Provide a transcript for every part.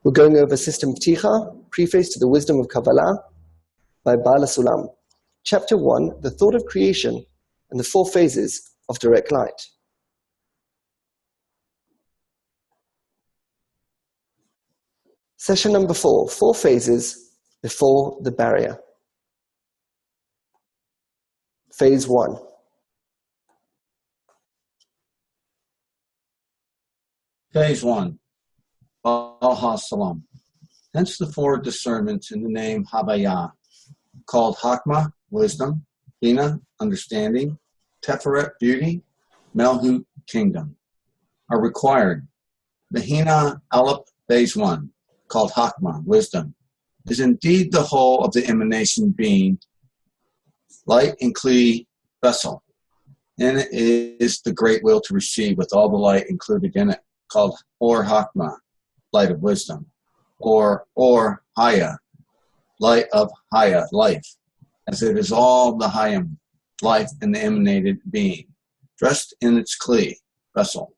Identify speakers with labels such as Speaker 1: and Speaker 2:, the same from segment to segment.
Speaker 1: We're going over System Pticha, Preface to the Wisdom of Kabbalah by Baal Sulam. Chapter 1, The Thought of Creation and the Four Phases of Direct Light. Session number 4, Four Phases Before the Barrier. Phase 1.
Speaker 2: Phase 1, Baal Salam. Hence the four discernments in the name Havaya, called Hakma, wisdom, Bina, understanding, Teferet, beauty, Melhut, kingdom, are required. Behina Aleph, Phase 1, called Hakma, wisdom, is indeed the whole of the emanation being, light and Kli, vessel, and it is the great will to receive with all the light included in it, called Or Hakma, light of wisdom, or Haya, light of Haya, life, as it is all the Hayam, life in the emanated being, dressed in its Kli, vessel.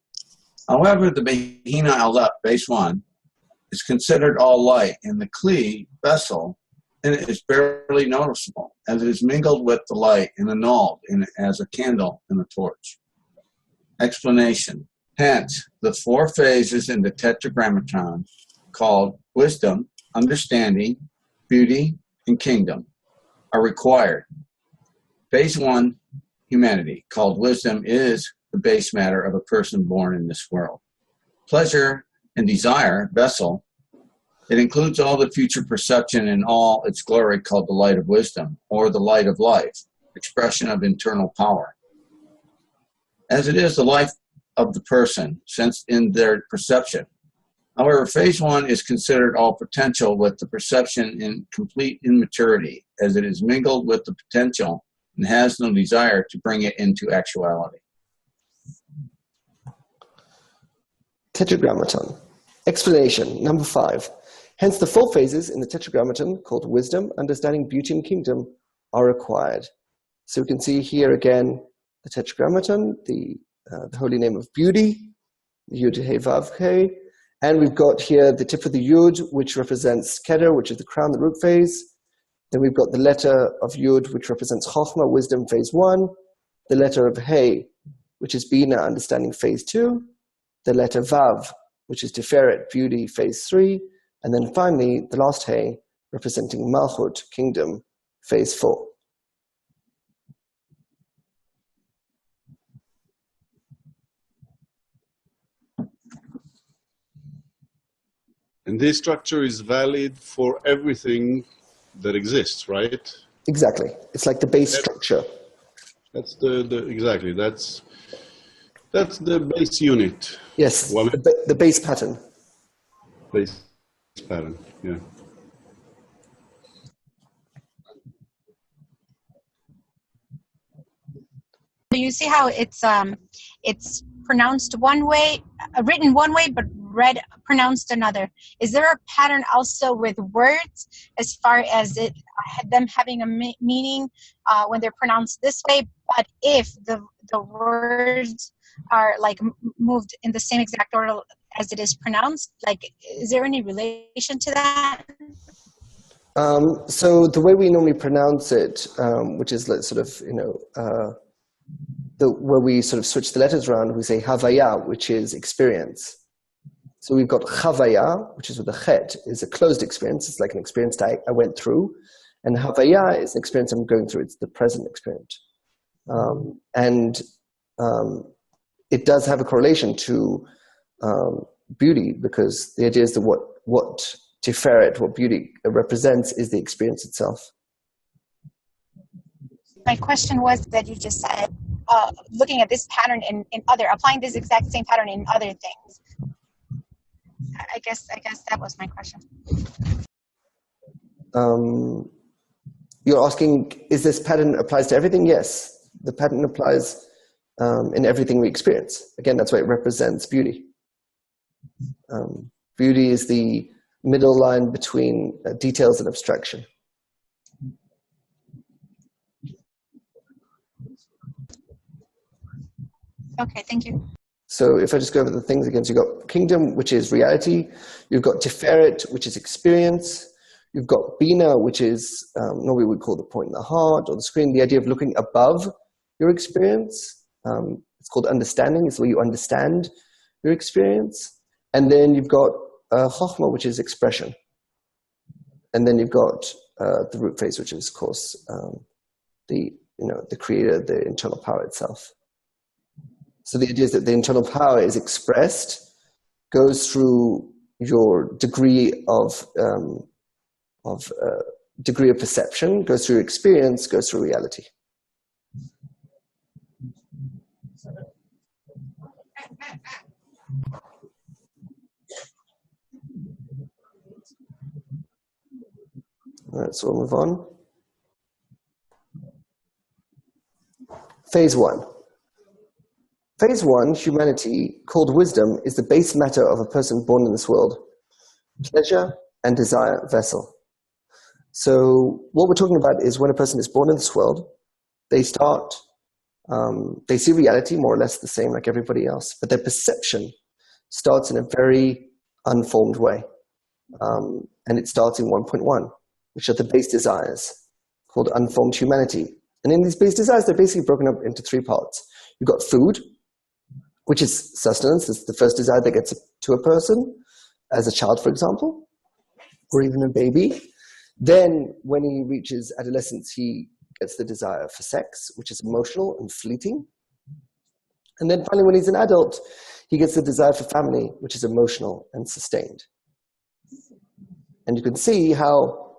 Speaker 2: However, the Behina Aleph, Base 1, is considered all light in the Kli, vessel, and it is barely noticeable, as it is mingled with the light and annulled in it as a candle in a torch. Explanation. Hence, the four phases in the Tetragrammaton, called wisdom, understanding, beauty, and kingdom, are required. Phase 1, humanity, called wisdom, is the base matter of a person born in this world. Pleasure and desire, vessel, it includes all the future perception in all its glory, called the light of wisdom, or the light of life, expression of internal power. As it is the life of the person, sensed in their perception. However, phase 1 is considered all potential with the perception in complete immaturity, as it is mingled with the potential and has no desire to bring it into actuality.
Speaker 1: Tetragrammaton. Explanation, number 5. Hence, the four phases in the Tetragrammaton, called wisdom, understanding, beauty, and kingdom, are required. So we can see here again the Tetragrammaton, the holy name of beauty, Yud He Vav He, and we've got here the tip of the Yud, which represents Keder, which is the crown, the root phase. Then we've got the letter of Yud, which represents Chochmah, wisdom, phase 1. The letter of He, which is Bina, understanding, phase 2. The letter Vav, which is Tiferet, beauty, phase 3. And then finally, the last He, representing Malchut, kingdom, phase 4.
Speaker 3: And this structure is valid for everything that exists, right?
Speaker 1: Exactly. It's like the base structure.
Speaker 3: That's exactly. That's the base unit.
Speaker 1: Yes, the base pattern.
Speaker 3: Base pattern, yeah.
Speaker 4: You see how it's pronounced one way, written one way, but pronounced another. Is there a pattern also with words, as far as them having a meaning when they're pronounced this way? But if the words are like moved in the same exact order as it is pronounced, like, is there any relation to that?
Speaker 1: So the way we normally pronounce it, which is like sort of, where we sort of switch the letters around, we say Havaya, which is experience. So we've got Chavaya, which is with the Chet, is a closed experience. It's like an experience that I went through. And Havaya is an experience I'm going through. It's the present experience. It does have a correlation to beauty, because the idea is that what Tiferet, what beauty represents, is the experience itself.
Speaker 4: My question was that you just said, looking at this pattern in applying this exact same pattern in other things. I guess that was my question.
Speaker 1: You're asking, is this pattern applies to everything? Yes, the pattern applies in everything we experience. Again, that's why it represents beauty. Beauty is the middle line between details and abstraction.
Speaker 4: Okay, thank you.
Speaker 1: So if I just go over the things again, so you've got kingdom, which is reality. You've got tiferet, which is experience. You've got bina, which is normally we call the point in the heart or the screen, the idea of looking above your experience. It's called understanding. It's where you understand your experience. And then you've got chokhmah, which is expression. And then you've got the root phase, which is, of course, the creator, the internal power itself. So the idea is that the internal power is expressed, goes through your degree of perception, goes through experience, goes through reality. All right, so we'll move on. Phase 1. Phase 1, humanity, called wisdom, is the base matter of a person born in this world. Pleasure and desire vessel. So what we're talking about is when a person is born in this world, they start, they see reality more or less the same like everybody else, but their perception starts in a very unformed way. And it starts in 1.1, which are the base desires, called unformed humanity. And in these base desires, they're basically broken up into 3 parts. You've got food, which is sustenance. It's the first desire that gets to a person, as a child, for example, or even a baby. Then when he reaches adolescence, he gets the desire for sex, which is emotional and fleeting. And then finally, when he's an adult, he gets the desire for family, which is emotional and sustained. And you can see how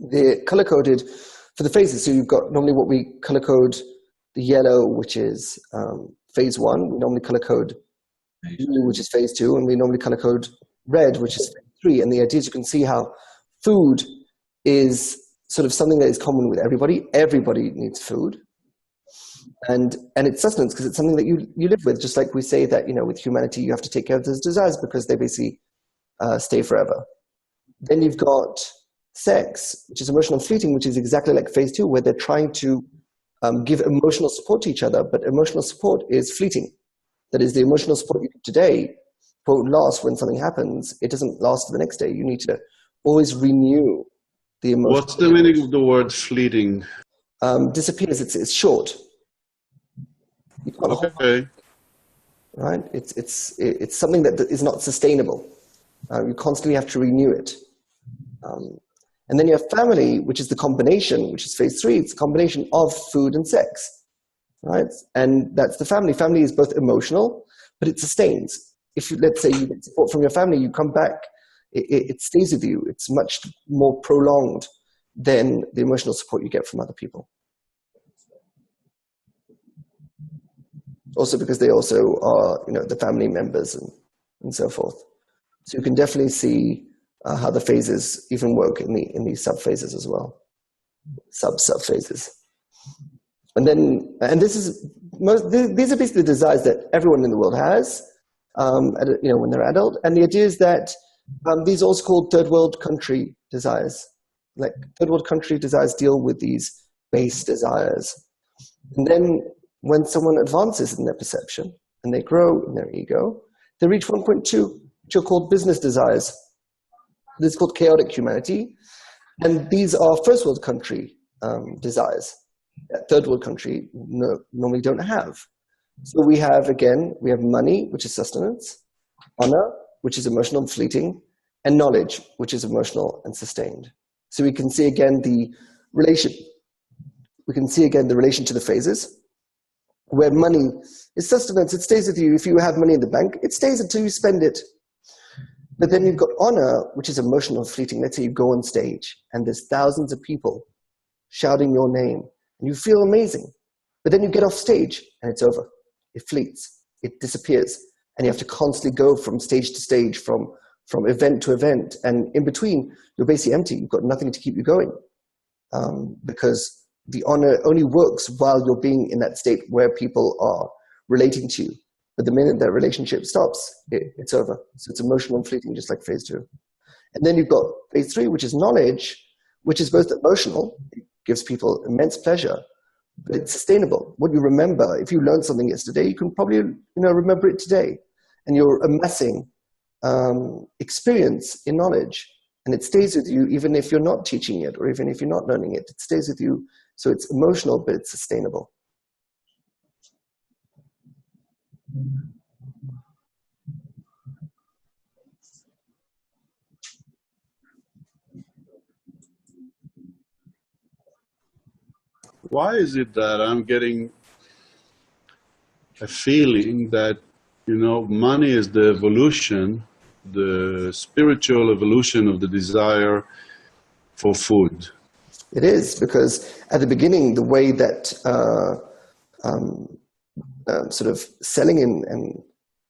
Speaker 1: they're color-coded for the phases. So you've got normally what we color-code the yellow, which is phase 1. We normally color-code blue, which is phase 2. And we normally color-code red, which is phase 3. And the idea is you can see how food is sort of something that is common with everybody. Everybody needs food. And it's sustenance because it's something that you live with, just like we say that, with humanity, you have to take care of those desires because they basically stay forever. Then you've got sex, which is emotional and fleeting, which is exactly like phase 2, where they're trying to give emotional support to each other, but emotional support is fleeting. That is, the emotional support you give today won't last when something happens. It doesn't last the next day. You need to always renew the emotion.
Speaker 3: What's the meaning of the word fleeting?
Speaker 1: Disappears. It's short. You can't hold on, right? It's something that is not sustainable. You constantly have to renew it. And then you have family, which is the combination, which is phase 3. It's a combination of food and sex, right? And that's the family. Family is both emotional, but it sustains. If you, let's say you get support from your family, you come back, it stays with you. It's much more prolonged than the emotional support you get from other people. Also because they also are, the family members and so forth. So you can definitely see how the phases even work in these sub-phases as well. Sub-phases. And these are basically the desires that everyone in the world has, when they're adult. And the idea is that these are also called third world country desires. Like third world country desires deal with these base desires. And then when someone advances in their perception and they grow in their ego, they reach 1.2, which are called business desires. This is called chaotic humanity. And these are first world country desires that third world country normally don't have. So we have money, which is sustenance, honor, which is emotional and fleeting, and knowledge, which is emotional and sustained. So we can see again the relation. We can see again the relation to the phases, where money is sustenance. It stays with you. If you have money in the bank, it stays until you spend it. But then you've got honor, which is emotional and fleeting. Let's say you go on stage and there's thousands of people shouting your name and you feel amazing. But then you get off stage and it's over. It fleets. It disappears. And you have to constantly go from stage to stage, from event to event. And in between, you're basically empty. You've got nothing to keep you going. Because the honor only works while you're being in that state where people are relating to you. But the minute that relationship stops, it's over. So it's emotional and fleeting, just like phase 2. And then you've got phase 3, which is knowledge, which is both emotional, it gives people immense pleasure, but it's sustainable. What you remember, if you learned something yesterday, you can probably remember it today, and you're amassing experience in knowledge, and it stays with you even if you're not teaching it or even if you're not learning it. It stays with you, so it's emotional, but it's sustainable.
Speaker 3: Why is it that I'm getting a feeling that, money is the evolution, the spiritual evolution of the desire for food?
Speaker 1: It is, because at the beginning, the way that sort of selling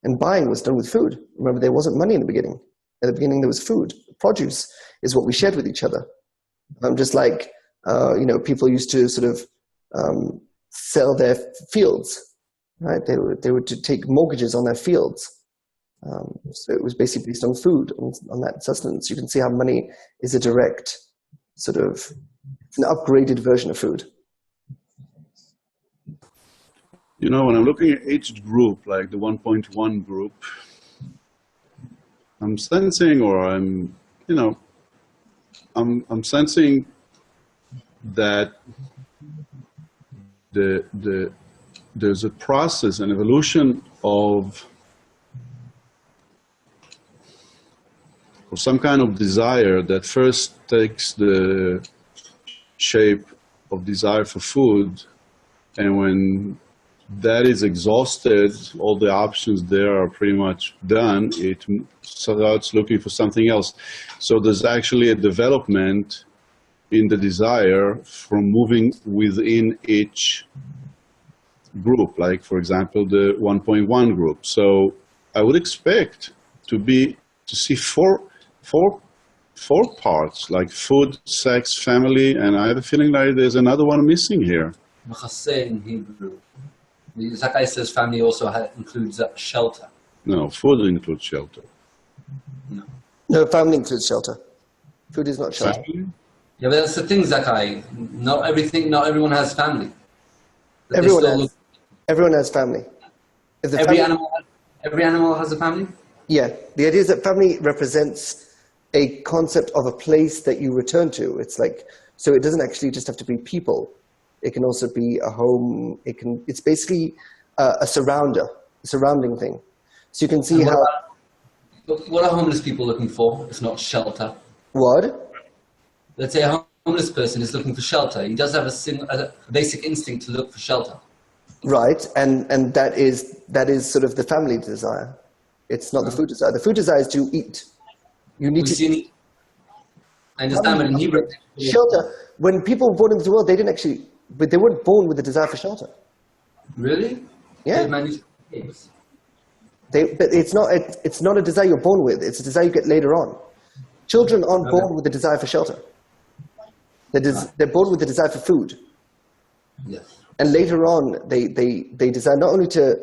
Speaker 1: and buying was done with food. Remember, there wasn't money in the beginning. At the beginning, there was food. Produce is what we shared with each other. Just like, people used to sort of sell their fields, right? They would take mortgages on their fields. So it was basically based on food, on that sustenance. You can see how money is a direct sort of an upgraded version of food.
Speaker 3: When I'm looking at each group, like the 1.1 group, I'm sensing, or I'm sensing that there's a process, an evolution of some kind of desire that first takes the shape of desire for food, and when that is exhausted, all the options there are pretty much done, it starts looking for something else. So there's actually a development in the desire from moving within each group, like, for example, the 1.1 group. So I would expect to see four parts, like food, sex, family, and I have a feeling like there's another one missing here.
Speaker 5: Machaseh in Hebrew. Zakai says family also includes shelter.
Speaker 3: No, food includes shelter.
Speaker 1: No, family includes shelter. Food is not shelter.
Speaker 3: Family?
Speaker 5: Yeah, but that's the thing, Zakai. Not everyone has family. But
Speaker 1: Everyone has family.
Speaker 5: Every animal has a family?
Speaker 1: Yeah, the idea is that family represents a concept of a place that you return to. It's like, so it doesn't actually just have to be people. It can also be a home. It's basically a surrounding thing. So you can see
Speaker 5: what are homeless people looking for? It's not shelter.
Speaker 1: What?
Speaker 5: Let's say a homeless person is looking for shelter. He does have a basic instinct to look for shelter.
Speaker 1: Right, and that is sort of the family desire. It's not the food desire. The food desire is to eat. You need to eat.
Speaker 5: I understand, but in Hebrew,
Speaker 1: shelter. When people were born into the world, but they weren't born with a desire for shelter.
Speaker 5: Really?
Speaker 1: Yeah. But it's not a desire you're born with. It's a desire you get later on. Children aren't born with a desire for shelter. They're born with a desire for food.
Speaker 5: Yes.
Speaker 1: And later on, they desire not only to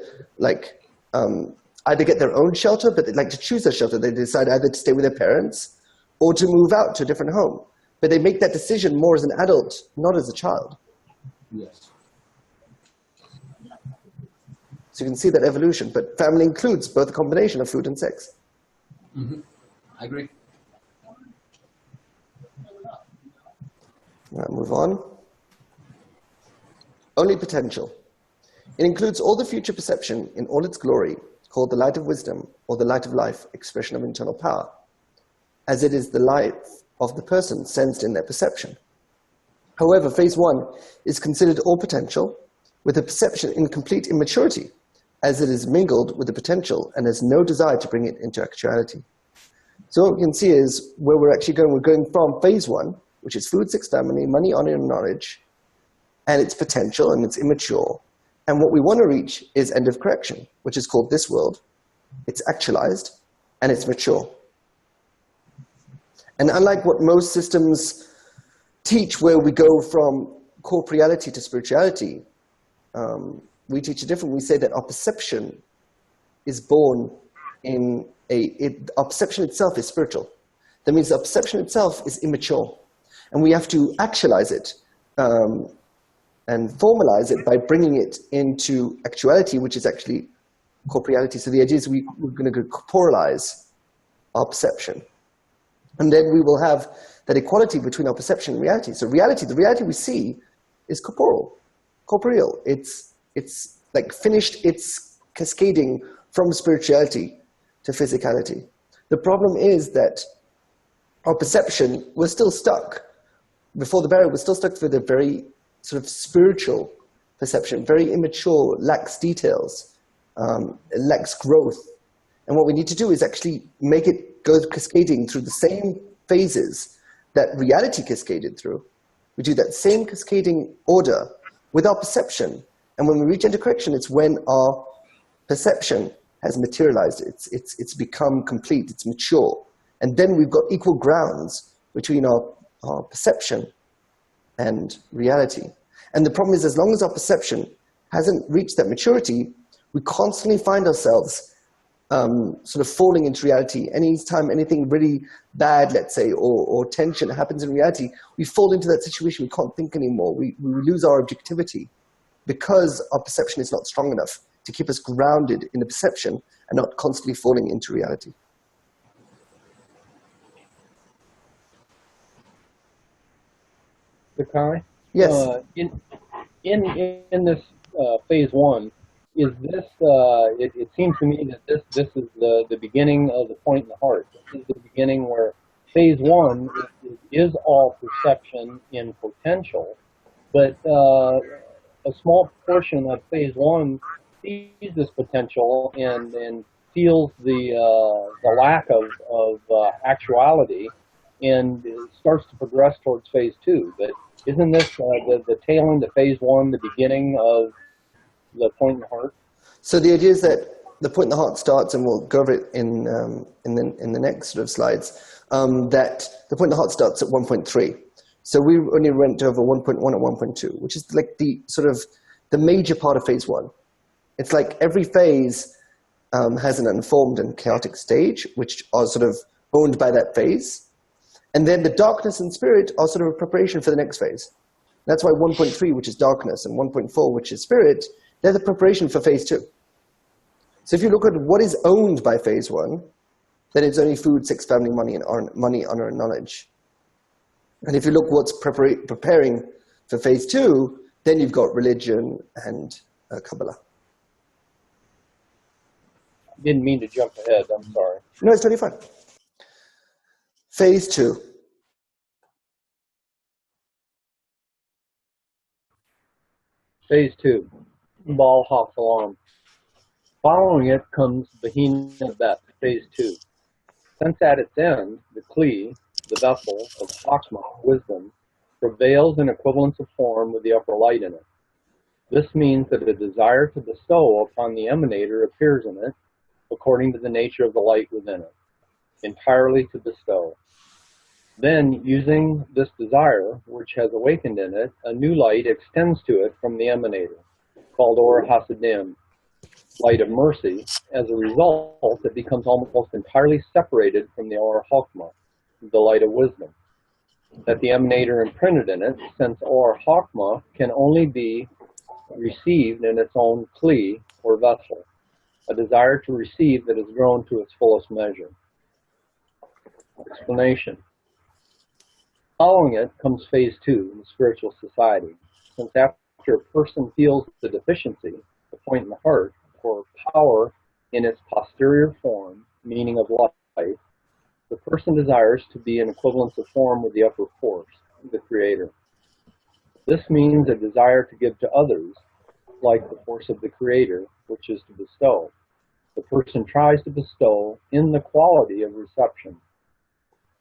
Speaker 1: either get their own shelter, but they like to choose their shelter. They decide either to stay with their parents or to move out to a different home. But they make that decision more as an adult, not as a child.
Speaker 5: Yes.
Speaker 1: So you can see that evolution. But family includes both a combination of food and sex.
Speaker 5: Mm-hmm. I agree.
Speaker 1: Now move on. Only potential. It includes all the future perception in all its glory, called the light of wisdom or the light of life, expression of internal power, as it is the life of the person sensed in their perception. However, phase one is considered all potential, with the perception in complete immaturity, as it is mingled with the potential and has no desire to bring it into actuality. So what we can see is where we're actually going. We're going from phase one, which is food, sex, family, money, honor, and knowledge, and its potential, and it's immature. And what we want to reach is end of correction, which is called this world. It's actualized, and it's mature. And unlike what most systems teach, where we go from corporeality to spirituality, we teach it different. We say that our perception is born in our perception itself is spiritual. That means our perception itself is immature. And we have to actualize it and formalize it by bringing it into actuality, which is actually corporeality. So the idea is we're going to corporalize our perception. And then we will have that equality between our perception and reality. So reality, the reality we see is corporeal. It's like finished, it's cascading from spirituality to physicality. The problem is that our perception, we're still stuck. Before the barrier, we're still stuck with a very sort of spiritual perception, very immature, lacks details, lacks growth. And what we need to do is actually make it go cascading through the same phases that reality cascaded through. We do that same cascading order with our perception. And when we reach intercorrection, it's when our perception has materialized. It's become complete, it's mature. And then we've got equal grounds between our perception and reality. And the problem is, as long as our perception hasn't reached that maturity, we constantly find ourselves sort of falling into reality. Anytime anything really bad, let's say, or tension happens in reality, we fall into that situation. We can't think anymore. We lose our objectivity because our perception is not strong enough to keep us grounded in the perception and not constantly falling into reality.
Speaker 6: Kai?
Speaker 1: Yes.
Speaker 6: In this phase one, is this? It seems to me that this is the beginning of the point in the heart. This is the beginning where phase one is all perception in potential, but a small portion of phase one sees this potential and feels the lack of actuality, and starts to progress towards phase two. But isn't this the tail end of phase one, the beginning of the point in the heart?
Speaker 1: So the idea is that the point in the heart starts, and we'll go over it in the next sort of slides, that the point in the heart starts at 1.3. So we only went over 1.1 and 1.2, which is like the sort of the major part of phase one. It's like every phase has an unformed and chaotic stage, which are sort of owned by that phase. And then the darkness and spirit are sort of a preparation for the next phase. That's why 1.3, which is darkness, and 1.4, which is spirit, they're the preparation for phase two. So if you look at what is owned by phase one, then it's only food, sex, family, money, honor, and knowledge. And if you look what's preparing for phase two, then you've got religion and Kabbalah.
Speaker 6: Didn't mean to jump ahead, I'm sorry.
Speaker 1: No, it's totally fine. Phase two.
Speaker 6: Phase two, Baal HaSalam. Following it comes Behemoth Bet, phase two. Since at its end, the Kli, the vessel of Chokmah, wisdom, prevails in equivalence of form with the upper light in it. This means that a desire to bestow upon the emanator appears in it, according to the nature of the light within it, entirely to bestow. Then, using this desire, which has awakened in it, a new light extends to it from the emanator, called Or Hasidim, light of mercy. As a result, it becomes almost entirely separated from the Or Chokmah, the light of wisdom, that the emanator imprinted in it, since Or Chokmah can only be received in its own Kli, or vessel, a desire to receive that has grown to its fullest measure. Explanation. Following it comes phase two in the spiritual society. Since after a person feels the deficiency, the point in the heart, for power in its posterior form, meaning of life, the person desires to be in equivalence of form with the upper force, the Creator. This means a desire to give to others, like the force of the Creator, which is to bestow. The person tries to bestow in the quality of reception.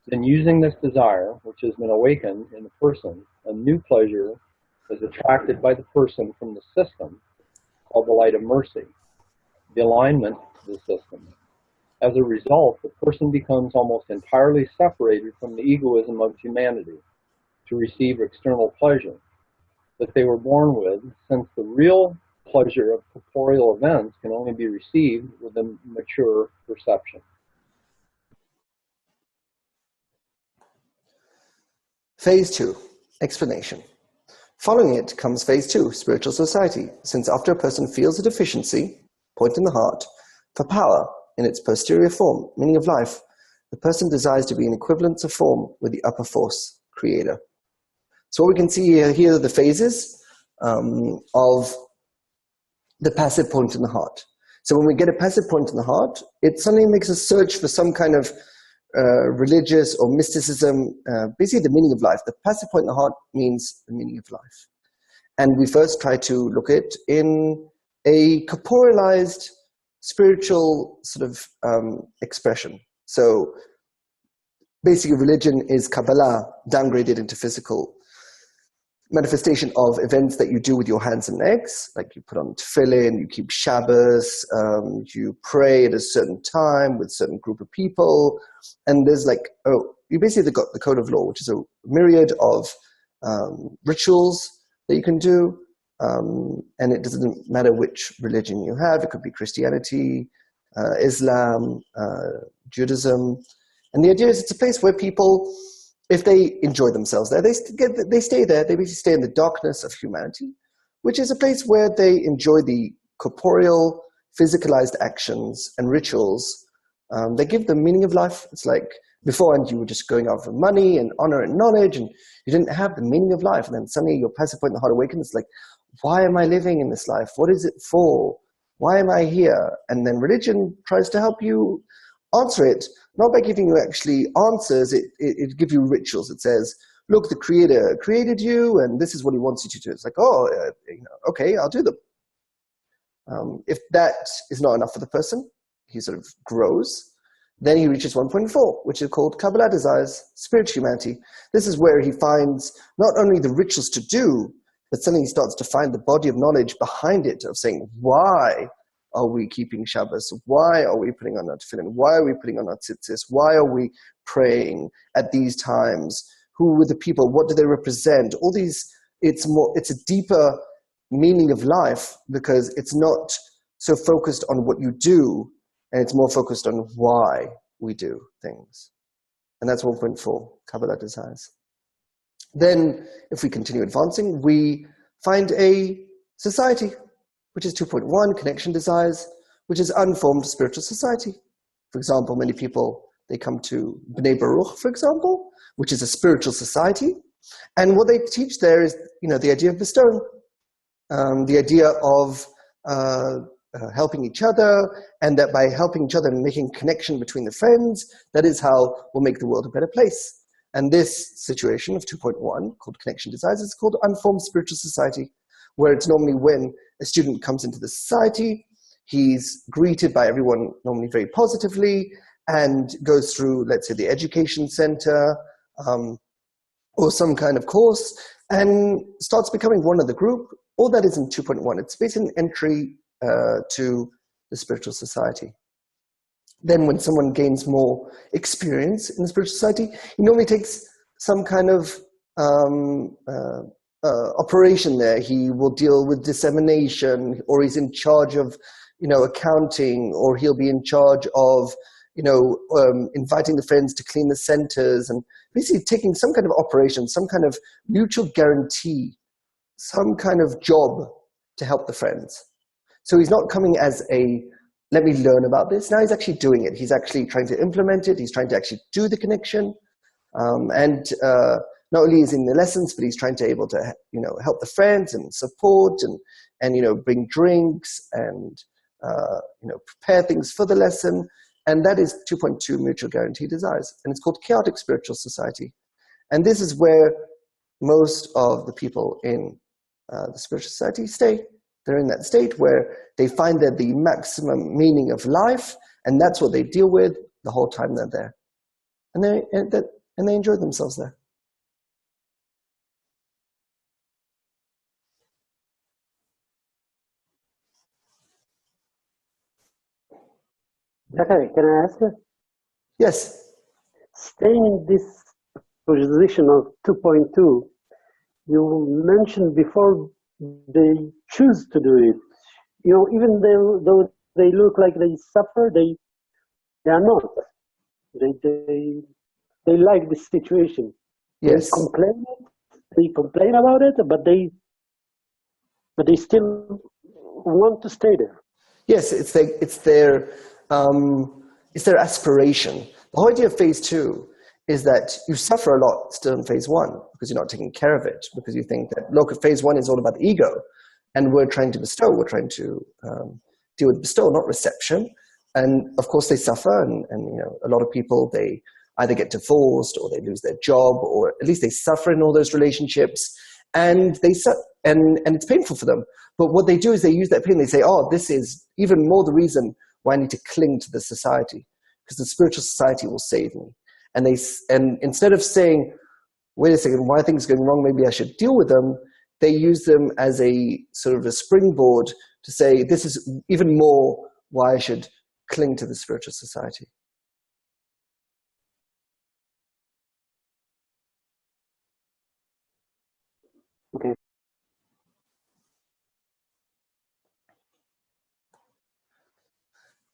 Speaker 6: Then, using this desire, which has been awakened in the person, a new pleasure is attracted by the person from the system, called the light of mercy, the alignment to the system. As a result, the person becomes almost entirely separated from the egoism of humanity to receive external pleasure that they were born with, since the real pleasure of corporeal events can only be received with a mature perception.
Speaker 1: Phase two, explanation. Following it comes phase 2, spiritual society, since after a person feels a deficiency, point in the heart, for power in its posterior form, meaning of life, the person desires to be in equivalence of form with the upper force, creator. So what we can see here are the phases of the passive point in the heart. So when we get a passive point in the heart, it suddenly makes us search for some kind of religious or mysticism, basically the meaning of life. The passive point in the heart means the meaning of life. And we first try to look at it in a corporealized spiritual sort of expression. So basically religion is Kabbalah downgraded into physical manifestation of events that you do with your hands and legs, like you put on tefillin, you keep Shabbos, you pray at a certain time with a certain group of people, and there's you basically got the code of law, which is a myriad of rituals that you can do, and it doesn't matter which religion you have. It could be Christianity, Islam, Judaism, and the idea is it's a place where people, if they enjoy themselves there, they stay there. They basically stay in the darkness of humanity, which is a place where they enjoy the corporeal, physicalized actions and rituals. They give them meaning of life. It's like beforehand you were just going out for money and honor and knowledge, and you didn't have the meaning of life. And then suddenly your passive point in the heart awakens. It's like, why am I living in this life? What is it for? Why am I here? And then religion tries to help you answer it, not by giving you actually answers. It gives you rituals. It says, look, the creator created you and this is what he wants you to do. It's like, okay, I'll do them. If that is not enough for the person, he sort of grows. Then he reaches 1.4, which is called Kabbalah desires, spiritual humanity. This is where he finds not only the rituals to do, but suddenly he starts to find the body of knowledge behind it, of saying, why are we keeping Shabbos? Why are we putting on our tefillin? Why are we putting on our tzitzis? Why are we praying at these times? Who were the people? What do they represent? All these, it's a deeper meaning of life because it's not so focused on what you do, and it's more focused on why we do things. And that's 1.4, Kabbalah desires. Then, if we continue advancing, we find a society, which is 2.1, connection desires, which is unformed spiritual society. For example, many people, they come to Bnei Baruch, for example, which is a spiritual society. And what they teach there is, the idea of bestowing, the idea of helping each other, and that by helping each other and making connection between the friends, that is how we'll make the world a better place. And this situation of 2.1, called connection desires, is called unformed spiritual society, where it's normally when a student comes into the society, he's greeted by everyone normally very positively and goes through, let's say, the education center or some kind of course and starts becoming one of the group. All that is in 2.1. It's basically an entry to the spiritual society. Then when someone gains more experience in the spiritual society, he normally takes some kind of operation there. He will deal with dissemination, or he's in charge of, accounting, or he'll be in charge of, inviting the friends to clean the centers, and basically taking some kind of operation, some kind of mutual guarantee, some kind of job to help the friends. So he's not coming as let me learn about this. Now he's actually doing it. He's actually trying to implement it. He's trying to actually do the connection. And not only is in the lessons, but he's trying to able to, help the friends and support and bring drinks and, prepare things for the lesson. And that is 2.2 mutual guarantee desires. And it's called chaotic spiritual society. And this is where most of the people in the spiritual society stay. They're in that state where they find that the maximum meaning of life, and that's what they deal with the whole time they're there. And they enjoy themselves there.
Speaker 7: Okay, can I ask you?
Speaker 1: Yes.
Speaker 7: Staying in this position of 2.2, you mentioned before they choose to do it. Even though they look like they suffer, they are not. They like the situation.
Speaker 1: Yes.
Speaker 7: They complain it, they complain about it, but they still want to stay there.
Speaker 1: Yes, it's their aspiration. The whole idea of phase 2 is that you suffer a lot still in phase 1 because you're not taking care of it, because you think that, look, phase 1 is all about the ego, and we're trying to bestow, we're trying to deal with bestowal, not reception. And of course they suffer, and a lot of people, they either get divorced or they lose their job, or at least they suffer in all those relationships, and it's painful for them. But what they do is they use that pain, they say, oh, this is even more the reason why I need to cling to the society, because the spiritual society will save me. And instead of saying, wait a second, why are things going wrong, maybe I should deal with them, they use them as a sort of a springboard to say, this is even more why I should cling to the spiritual society.
Speaker 7: Okay.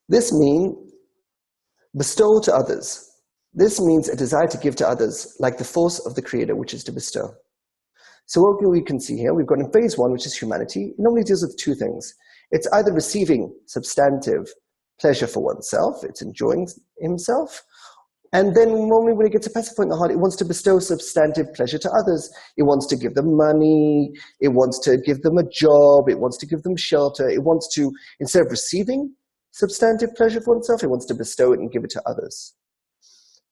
Speaker 1: This means bestow to others. This means a desire to give to others, like the force of the Creator, which is to bestow. So what we can see here, we've got in phase 1, which is humanity. It normally deals with two things. It's either receiving substantive pleasure for oneself, it's enjoying himself, and then normally when it gets a passive point in the heart, it wants to bestow substantive pleasure to others. It wants to give them money, it wants to give them a job, it wants to give them shelter, it wants to, instead of receiving substantive pleasure for oneself, it wants to bestow it and give it to others.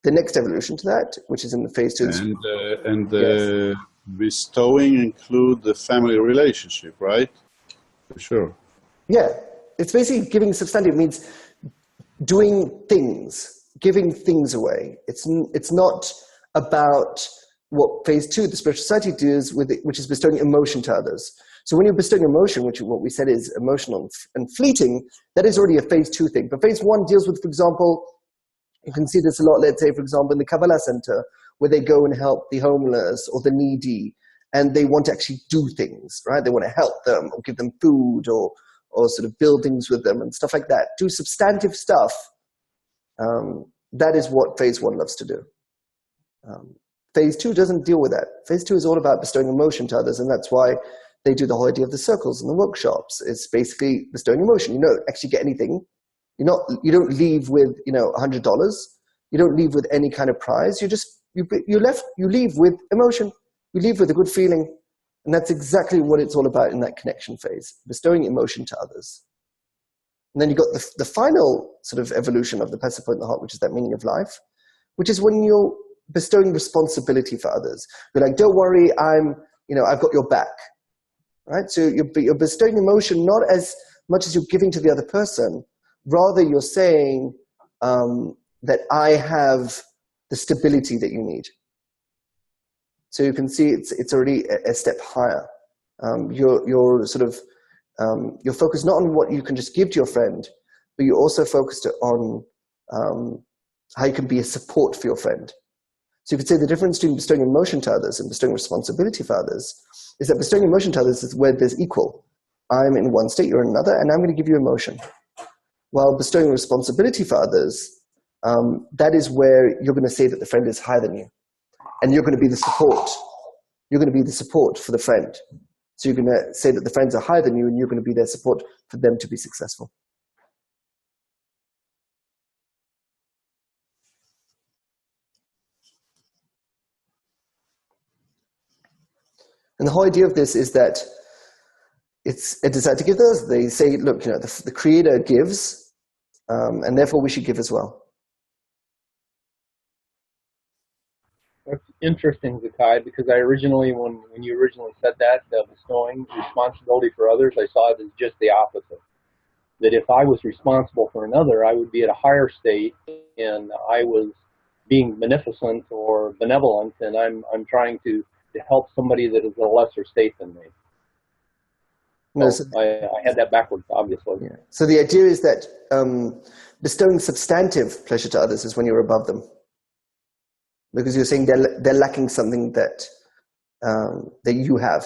Speaker 1: The next evolution to that, which is in the phase 2.
Speaker 3: Yes. Bestowing include the family relationship, right? For sure.
Speaker 1: Yeah, it's basically giving substantive, means doing things, giving things away. It's not about what phase 2, the spiritual society, does with it, which is bestowing emotion to others. So when you're bestowing emotion, which what we said is emotional and fleeting, that is already a phase 2 thing. But phase 1 deals with, for example, you can see this a lot, let's say, for example, in the Kabbalah Center, where they go and help the homeless or the needy, and they want to actually do things, right? They want to help them or give them food or sort of build things with them and stuff like that. Do substantive stuff. That is what phase 1 loves to do. Phase 2 doesn't deal with that. Phase 2 is all about bestowing emotion to others, and that's why they do the whole idea of the circles and the workshops. It's basically bestowing emotion. You don't actually get anything. You don't leave with $100. You don't leave with any kind of prize. You leave with emotion. You leave with a good feeling, and that's exactly what it's all about in that connection phase, bestowing emotion to others. And then you got the final sort of evolution of the passive point in the heart, which is that meaning of life, which is when you're bestowing responsibility for others. You're like, don't worry, I've got your back, right? So you're bestowing emotion not as much as you're giving to the other person. Rather, you're saying that I have the stability that you need. So you can see it's already a step higher. You're focused not on what you can just give to your friend, but you're also focused on how you can be a support for your friend. So you could say the difference between bestowing emotion to others and bestowing responsibility for others is that bestowing emotion to others is where there's equal. I'm in one state, you're in another, and I'm going to give you emotion. While bestowing responsibility for others, that is where you're going to say that the friend is higher than you. And you're going to be the support. You're going to be the support for the friend. So you're going to say that the friends are higher than you, and you're going to be their support for them to be successful. And the whole idea of this is that it's a desire to give those. They say, look, the Creator gives, and therefore we should give as well.
Speaker 6: That's interesting, Zakai, because I originally, when you originally said that, bestowing responsibility for others, I saw it as just the opposite. That if I was responsible for another, I would be at a higher state, and I was being beneficent or benevolent, and I'm trying to help somebody that is a lesser state than me.
Speaker 1: No,
Speaker 6: so I had that backwards, obviously.
Speaker 1: Yeah. So the idea is that bestowing substantive pleasure to others is when you're above them. Because you're saying they're lacking something that you have.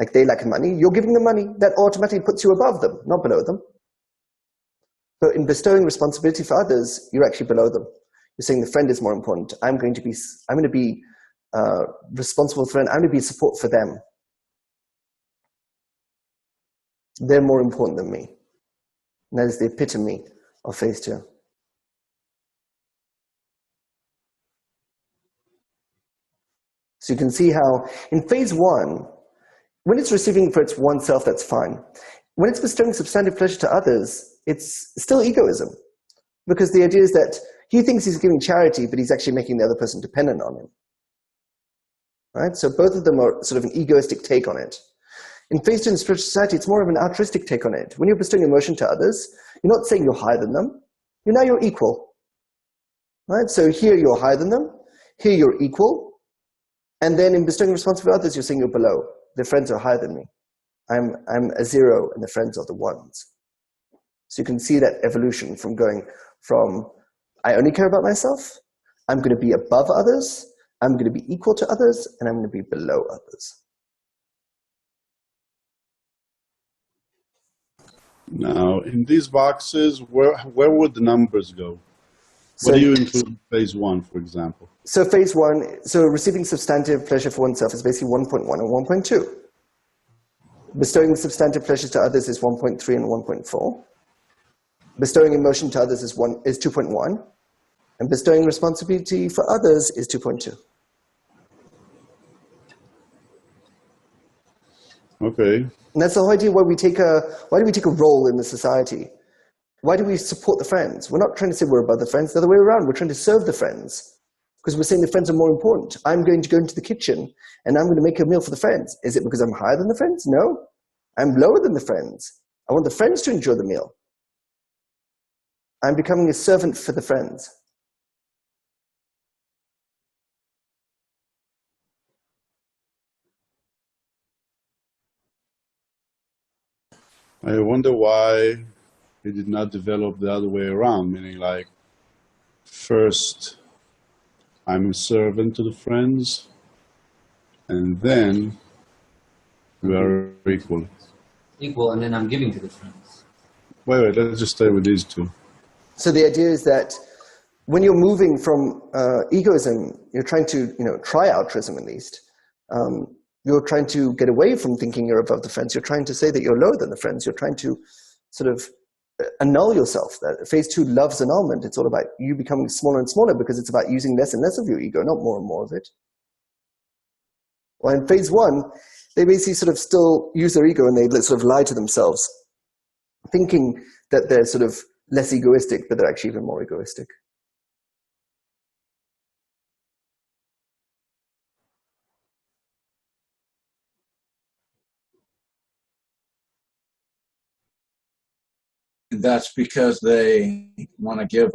Speaker 1: Like they lack money, you're giving them money. That automatically puts you above them, not below them. But in bestowing responsibility for others, you're actually below them. You're saying the friend is more important. I'm going to be responsible for them. I'm going to be support for them. They're more important than me. And that is the epitome of phase 2. So you can see how in phase 1, when it's receiving for its oneself, that's fine. When it's bestowing substantive pleasure to others, it's still egoism. Because the idea is that he thinks he's giving charity, but he's actually making the other person dependent on him. Right? So both of them are sort of an egoistic take on it. In phase 2 in spiritual society, it's more of an altruistic take on it. When you're bestowing emotion to others, you're not saying you're higher than them. You're equal. Right? So here you're higher than them. Here you're equal. And then in bestowing responsibility to others, you're saying you're below. Their friends are higher than me. I'm a 0 and the friends are the 1s. So you can see that evolution from going from I only care about myself, I'm going to be above others, I'm going to be equal to others, and I'm going to be below others.
Speaker 3: Now, in these boxes, where would the numbers go?
Speaker 1: So,
Speaker 3: what do you include in phase 1, for example?
Speaker 1: So phase 1, so receiving substantive pleasure for oneself is basically 1.1 and 1.2. Bestowing substantive pleasures to others is 1.3 and 1.4. Bestowing emotion to others is 2.1. And bestowing responsibility for others is 2.2.
Speaker 3: Okay.
Speaker 1: And that's the whole idea why do we take a role in the society? Why do we support the friends? We're not trying to say we're above the friends, the other way around. We're trying to serve the friends. Because we're saying the friends are more important. I'm going to go into the kitchen and I'm going to make a meal for the friends. Is it because I'm higher than the friends? No. I'm lower than the friends. I want the friends to enjoy the meal. I'm becoming a servant for the friends.
Speaker 3: I wonder why it did not develop the other way around, meaning like first I'm a servant to the friends and then we are equal.
Speaker 5: Equal, and then I'm giving to the friends.
Speaker 3: Wait, let's just stay with these two.
Speaker 1: So the idea is that when you're moving from egoism, you're trying to, try altruism at least. You're trying to get away from thinking you're above the friends. You're trying to say that you're lower than the friends. You're trying to sort of annul yourself. That phase 2 loves annulment. It's all about you becoming smaller and smaller because it's about using less and less of your ego, not more and more of it. Well, in phase 1, they basically sort of still use their ego and they sort of lie to themselves, thinking that they're sort of less egoistic, but they're actually even more egoistic.
Speaker 2: That's because they want to give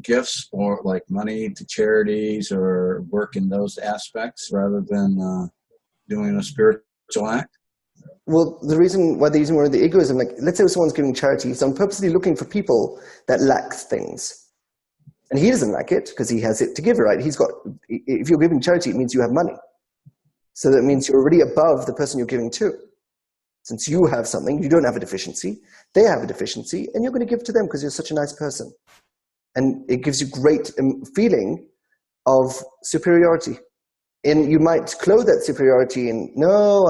Speaker 2: gifts or like money to charities or work in those aspects rather than doing a spiritual act.
Speaker 1: Well, the reason why they're using more of the egoism, like let's say someone's giving charity, so I'm purposely looking for people that lack things. And he doesn't lack it because he has it to give, right? If you're giving charity, it means you have money. So that means you're already above the person you're giving to. Since you have something, you don't have a deficiency, they have a deficiency, and you're going to give to them because you're such a nice person. And it gives you great feeling of superiority. And you might clothe that superiority in, no,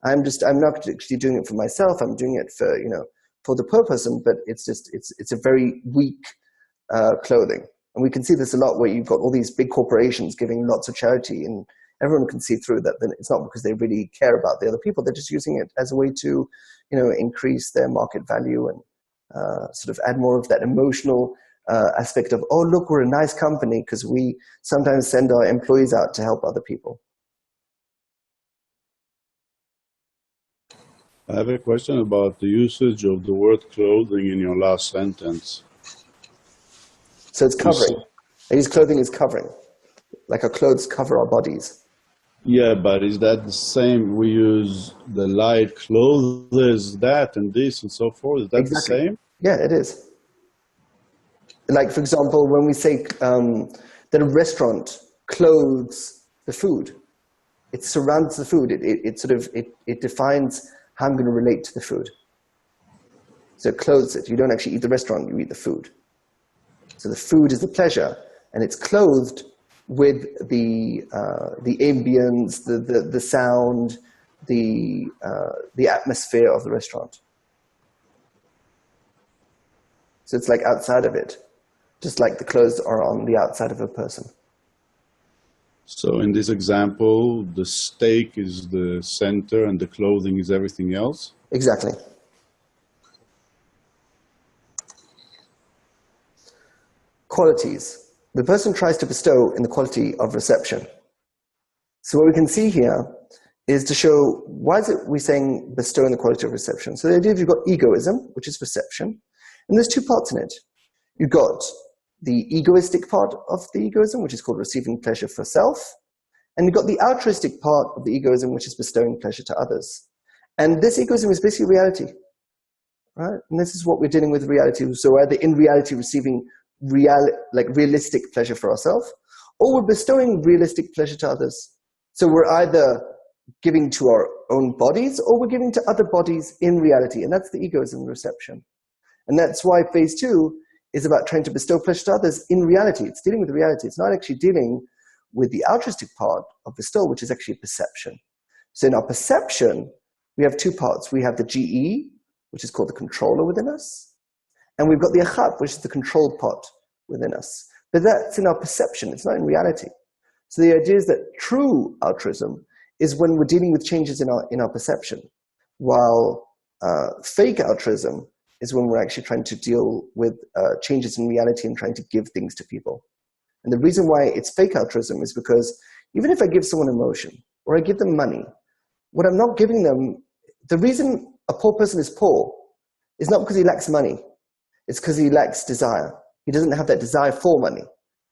Speaker 1: I'm not actually doing it for myself, I'm doing it for the poor person, but it's a very weak clothing. And we can see this a lot where you've got all these big corporations giving lots of charity, and everyone can see through that. Then it's not because they really care about the other people. They're just using it as a way to, increase their market value and sort of add more of that emotional aspect of, oh, look, we're a nice company because we sometimes send our employees out to help other people.
Speaker 3: I have a question about the usage of the word clothing in your last sentence.
Speaker 1: So it's covering. I use clothing as covering, like our clothes cover our bodies.
Speaker 3: Yeah, but is that the same? We use the light clothes, that and this and so forth. Is that
Speaker 1: Exactly.
Speaker 3: the same?
Speaker 1: Yeah, it is. Like, for example, when we say that a restaurant clothes the food, it surrounds the food. It defines how I'm going to relate to the food. So it clothes it. You don't actually eat the restaurant, you eat the food. So the food is the pleasure, and it's clothed with the ambience, the sound, the atmosphere of the restaurant. So it's like outside of it, just like the clothes are on the outside of a person.
Speaker 3: So in this example, the steak is the center and the clothing is everything else?
Speaker 1: Exactly. Qualities. The person tries to bestow in the quality of reception. So what we can see here is to show, why is it we're saying bestow in the quality of reception? So the idea is you've got egoism, which is reception, and there's two parts in it. You've got the egoistic part of the egoism, which is called receiving pleasure for self, and you've got the altruistic part of the egoism, which is bestowing pleasure to others. And this egoism is basically reality, right? And this is what we're dealing with reality. So either in reality receiving realistic pleasure for ourselves, or we're bestowing realistic pleasure to others. So we're either giving to our own bodies, or we're giving to other bodies in reality, and that's the egoism reception. And that's why phase 2 is about trying to bestow pleasure to others in reality. It's dealing with reality. It's not actually dealing with the altruistic part of bestowal, which is actually perception. So in our perception, we have two parts. We have the GE, which is called the controller within us, and we've got the achab, which is the controlled part within us. But that's in our perception. It's not in reality. So the idea is that true altruism is when we're dealing with changes in our perception, while fake altruism is when we're actually trying to deal with changes in reality and trying to give things to people. And the reason why it's fake altruism is because even if I give someone emotion or I give them money, what I'm not giving them, the reason a poor person is poor is not because he lacks money. It's because he lacks desire. He doesn't have that desire for money.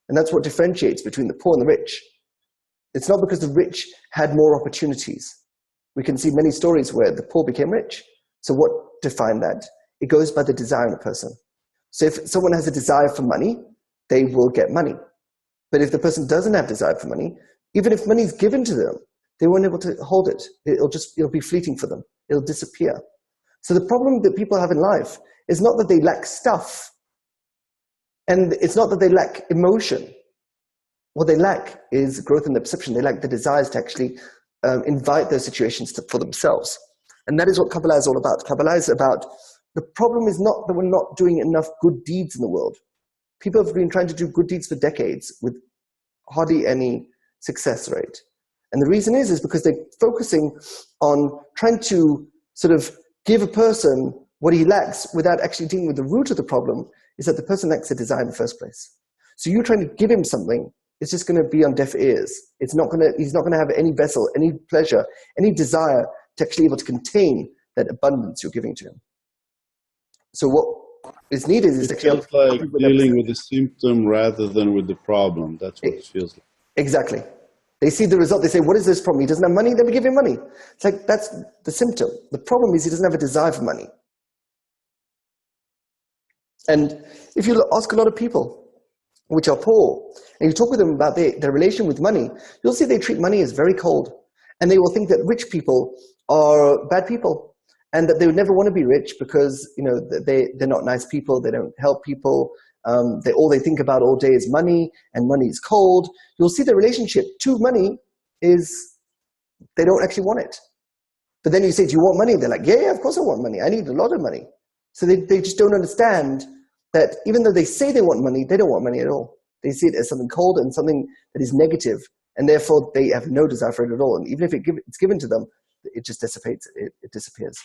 Speaker 1: And that's what differentiates between the poor and the rich. It's not because the rich had more opportunities. We can see many stories where the poor became rich. So what defined that? It goes by the desire in a person. So if someone has a desire for money, they will get money. But if the person doesn't have desire for money, even if money is given to them, they won't be able to hold it. It'll be fleeting for them. It'll disappear. So the problem that people have in life is not that they lack stuff, and it's not that they lack emotion. What they lack is growth in their perception. They lack the desires to actually invite those situations for themselves. And that is what Kabbalah is all about. Kabbalah is about, the problem is not that we're not doing enough good deeds in the world. People have been trying to do good deeds for decades with hardly any success rate. And the reason is because they're focusing on trying to sort of give a person what he lacks without actually dealing with the root of the problem, is that the person lacks a desire in the first place. So you're trying to give him something, it's just going to be on deaf ears. He's not going to have any vessel, any pleasure, any desire to actually be able to contain that abundance you're giving to him. So what is needed is
Speaker 3: it feels like dealing with the symptom rather than with the problem. That's what it feels like.
Speaker 1: Exactly. They see the result. They say, what is this problem? He doesn't have money, then we give him money. It's like, that's the symptom. The problem is he doesn't have a desire for money. And if you ask a lot of people which are poor, and you talk with them about their relation with money, you'll see they treat money as very cold. And they will think that rich people are bad people, and that they would never want to be rich because, you know, they're not nice people, they don't help people, all they think about all day is money, and money is cold. You'll see the relationship to money is they don't actually want it. But then you say, do you want money? They're like, yeah, of course I want money. I need a lot of money. So they just don't understand that even though they say they want money, they don't want money at all. They see it as something cold and something that is negative, and therefore they have no desire for it at all. And even if it's given to them, it just dissipates, it disappears.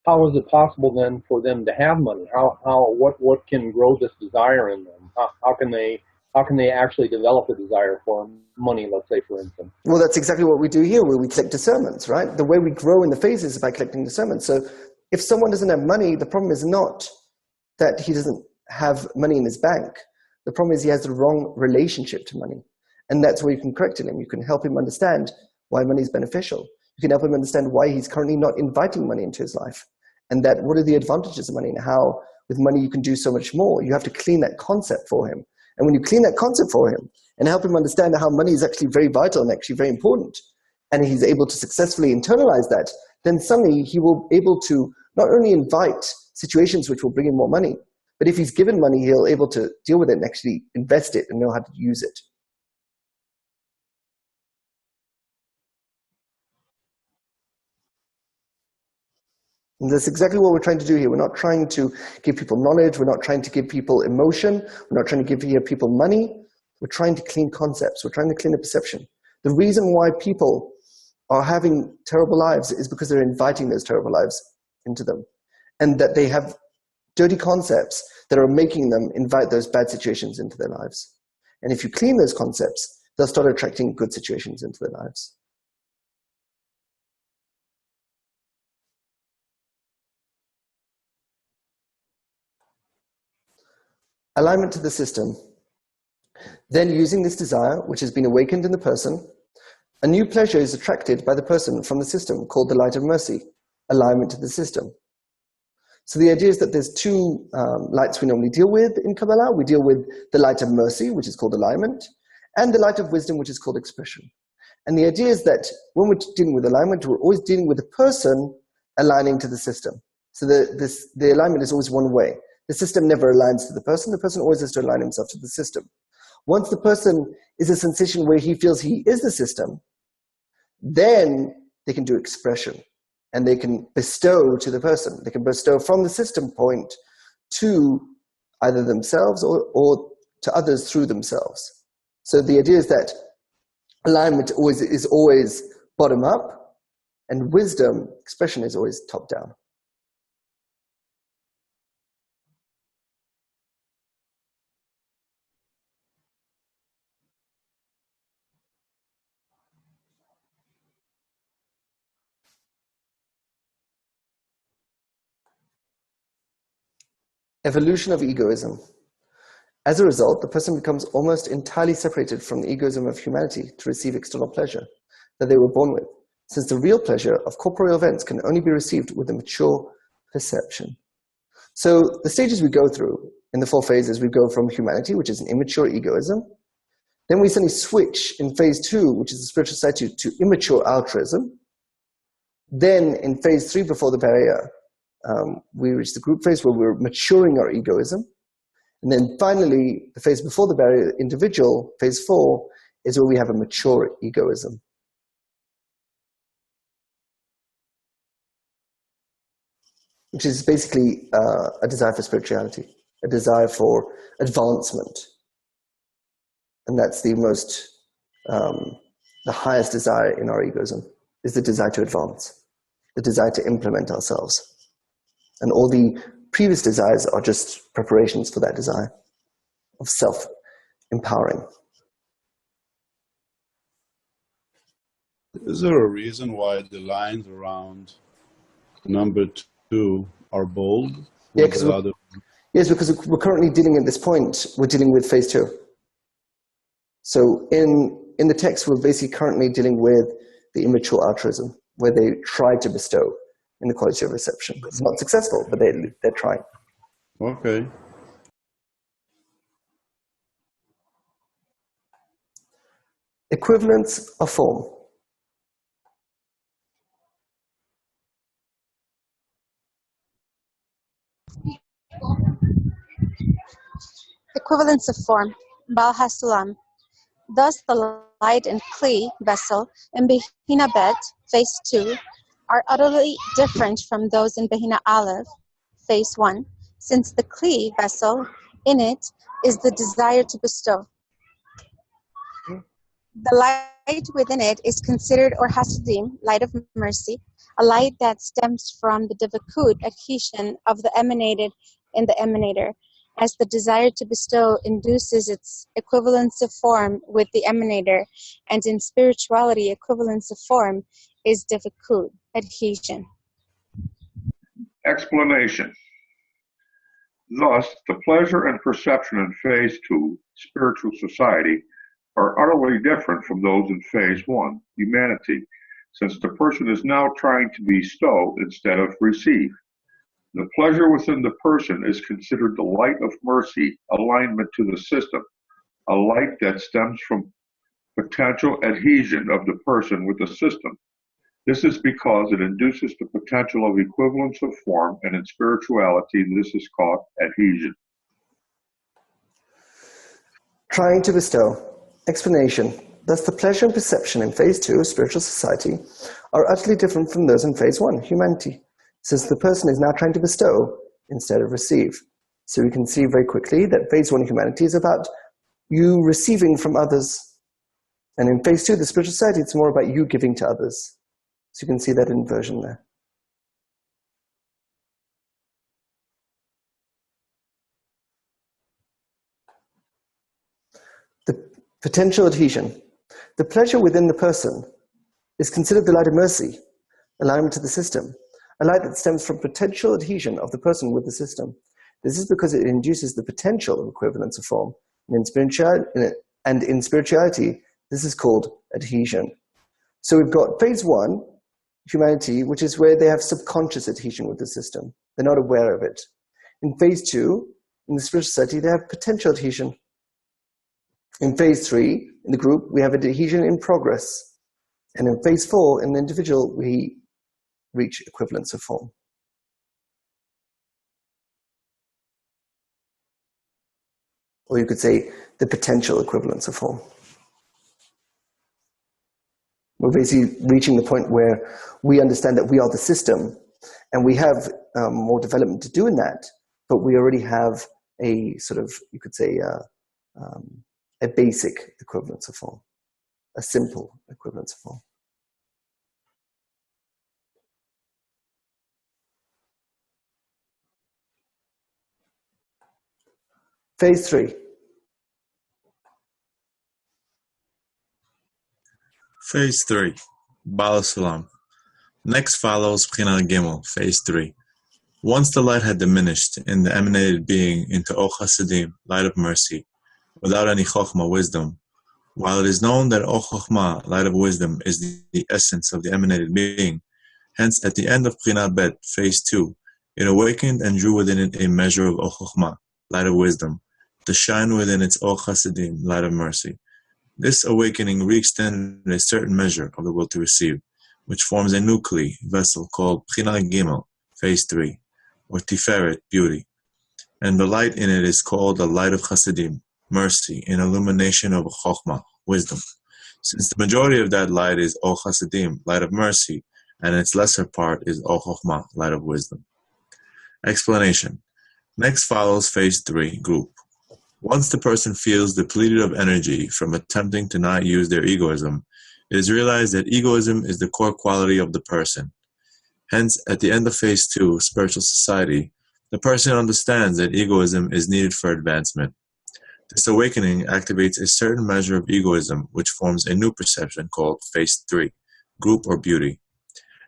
Speaker 6: How is it possible then for them to have money? What can grow this desire in them? How can they actually develop a desire for money, let's say, for instance?
Speaker 1: Well, that's exactly what we do here, where we collect discernments, right? The way we grow in the phases is by collecting discernments. So if someone doesn't have money, the problem is not that he doesn't have money in his bank. The problem is he has the wrong relationship to money. And that's where you can correct him. You can help him understand why money is beneficial. You can help him understand why he's currently not inviting money into his life. And that what are the advantages of money and how with money you can do so much more. You have to clean that concept for him. And when you clean that concept for him and help him understand how money is actually very vital and actually very important, and he's able to successfully internalize that, then suddenly he will be able to not only invite situations which will bring in more money, But if he's given money, he'll able to deal with it and actually invest it and know how to use it. And that's exactly what we're trying to do here. We're not trying to give people knowledge. We're not trying to give people emotion. We're not trying to give people money. We're trying to clean concepts. We're trying to clean the perception. The reason why people are having terrible lives is because they're inviting those terrible lives into them. And that they have dirty concepts that are making them invite those bad situations into their lives. And if you clean those concepts, they'll start attracting good situations into their lives. Alignment to the system. Then using this desire, which has been awakened in the person, a new pleasure is attracted by the person from the system called the light of mercy, alignment to the system. So the idea is that there's two lights we normally deal with in Kabbalah. We deal with the light of mercy, which is called alignment, and the light of wisdom, which is called expression. And the idea is that when we're dealing with alignment, we're always dealing with the person aligning to the system. So the alignment is always one way. The system never aligns to the person always has to align himself to the system. Once the person is a sensation where he feels he is the system, then they can do expression. And they can bestow to the person. They can bestow from the system point to either themselves or to others through themselves. So the idea is that alignment is always bottom up, and wisdom, expression, is always top down. Evolution of egoism. As a result, the person becomes almost entirely separated from the egoism of humanity to receive external pleasure that they were born with, since the real pleasure of corporeal events can only be received with a mature perception. So the stages we go through in the 4 phases, we go from humanity, which is an immature egoism. Then we suddenly switch in phase 2, which is the spiritual side, to immature altruism. Then in phase 3, before the barrier, we reach the group phase where we're maturing our egoism. And then finally, the phase before the barrier, individual, phase 4, is where we have a mature egoism. Which is basically a desire for spirituality, a desire for advancement. And that's the most, the highest desire in our egoism, is the desire to advance, the desire to implement ourselves. And all the previous desires are just preparations for that desire of self-empowering.
Speaker 3: Is there a reason why the lines around number 2 are bold?
Speaker 1: Yeah, yes, because we're currently dealing at this point, we're dealing with phase 2. So in the text, we're basically currently dealing with the immature altruism, where they try to bestow in the quality of reception. It's not successful, but they're trying.
Speaker 3: Okay.
Speaker 1: Equivalence of form.
Speaker 4: Equivalence of form, Bal Hasulam. Thus the light and Kli vessel in Behina Bet, phase 2, are utterly different from those in Behina Aleph, phase 1, since the Kli vessel in it is the desire to bestow. The light within it is considered or Hasidim, light of mercy, a light that stems from the Devakut adhesion of the emanated in the emanator, as the desire to bestow induces its equivalence of form with the emanator, and in spirituality, equivalence of form is Devakut, adhesion.
Speaker 8: Explanation. Thus, the pleasure and perception in phase 2, spiritual society, are utterly different from those in phase 1, humanity, since the person is now trying to bestow instead of receive. The pleasure within the person is considered the light of mercy, alignment to the system, a light that stems from potential adhesion of the person with the system. This is because it induces the potential of equivalence of form, and in spirituality this is called adhesion.
Speaker 1: Trying to bestow. Explanation. Thus the pleasure and perception in phase 2, spiritual society, are utterly different from those in phase 1, humanity, since the person is now trying to bestow instead of receive. So we can see very quickly that phase 1 humanity is about you receiving from others. And in phase 2, the spiritual society, it's more about you giving to others. So you can see that inversion there. The potential adhesion. The pleasure within the person is considered the light of mercy, alignment to the system, a light that stems from potential adhesion of the person with the system. This is because it induces the potential of equivalence of form. And in spirituality, this is called adhesion. So we've got phase 1, humanity, which is where they have subconscious adhesion with the system. They're not aware of it. In phase 2, in the spiritual society, they have potential adhesion. In phase 3, in the group, we have adhesion in progress. And in phase 4, in the individual, we reach equivalence of form. Or you could say the potential equivalence of form. We're basically reaching the point where we understand that we are the system, and we have more development to do in that, but we already have a sort of, you could say, a basic equivalence of form, a simple equivalence of form. Phase 3.
Speaker 9: Phase 3. Bala Salam. Next follows Pchina Gimel, Phase 3. Once the light had diminished in the emanated being into O Chasidim, light of mercy, without any Chokhmah, wisdom, while it is known that O Chokhmah, light of wisdom, is the essence of the emanated being, hence at the end of Pchina Bet, Phase 2, it awakened and drew within it a measure of O Chokhmah, light of wisdom, to shine within its O Chasidim, light of mercy. This awakening re-extended a certain measure of the will to receive, which forms a new kli, vessel, called Pchina Gimel, Phase 3, or Tiferet, beauty. And the light in it is called the light of Chasidim, mercy, in illumination of Chokhmah, wisdom. Since the majority of that light is O Chasidim, light of mercy, and its lesser part is O Chokhmah, light of wisdom. Explanation. Next follows Phase 3, group. Once the person feels depleted of energy from attempting to not use their egoism, it is realized that egoism is the core quality of the person. Hence, at the end of Phase 2, spiritual society, the person understands that egoism is needed for advancement. This awakening activates a certain measure of egoism, which forms a new perception called Phase 3, group or beauty.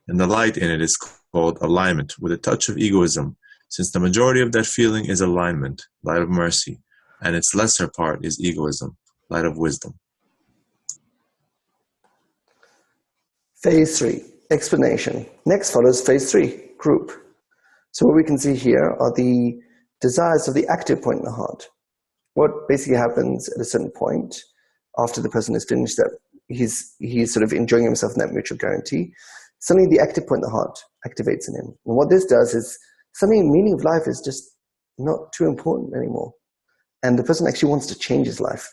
Speaker 9: And the light in it is called alignment, with a touch of egoism, since the majority of that feeling is alignment, light of mercy, and its lesser part is egoism, light of wisdom.
Speaker 1: Phase 3, explanation. Next follows Phase 3, group. So what we can see here are the desires of the active point in the heart. What basically happens at a certain point, after the person has finished that, he's sort of enjoying himself in that mutual guarantee, suddenly the active point in the heart activates in him. And what this does is, suddenly meaning of life is just not too important anymore. And the person actually wants to change his life.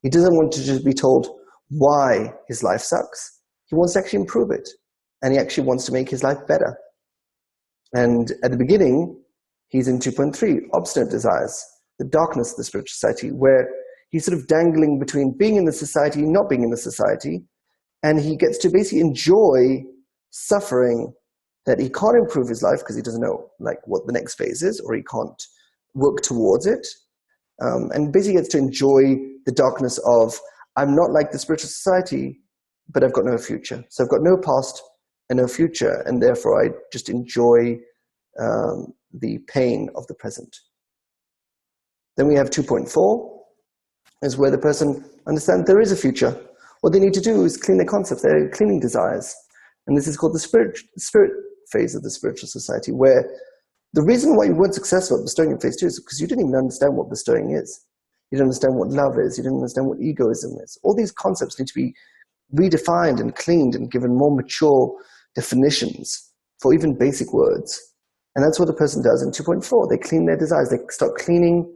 Speaker 1: He doesn't want to just be told why his life sucks. He wants to actually improve it. And he actually wants to make his life better. And at the beginning, he's in 2.3, obstinate desires, the darkness of the spiritual society, where he's sort of dangling between being in the society and not being in the society. And he gets to basically enjoy suffering that he can't improve his life because he doesn't know like what the next phase is, or he can't work towards it. And basically gets to enjoy the darkness of, I'm not like the spiritual society, but I've got no future. So I've got no past and no future, and therefore I just enjoy the pain of the present. Then we have 2.4, is where the person understands there is a future. What they need to do is clean their concepts, their cleaning desires. And this is called the spirit phase of the spiritual society, where the reason why you weren't successful at bestowing in Phase 2 is because you didn't even understand what bestowing is. You didn't understand what love is. You didn't understand what egoism is. All these concepts need to be redefined and cleaned and given more mature definitions for even basic words. And that's what the person does in 2.4. They clean their desires. They start cleaning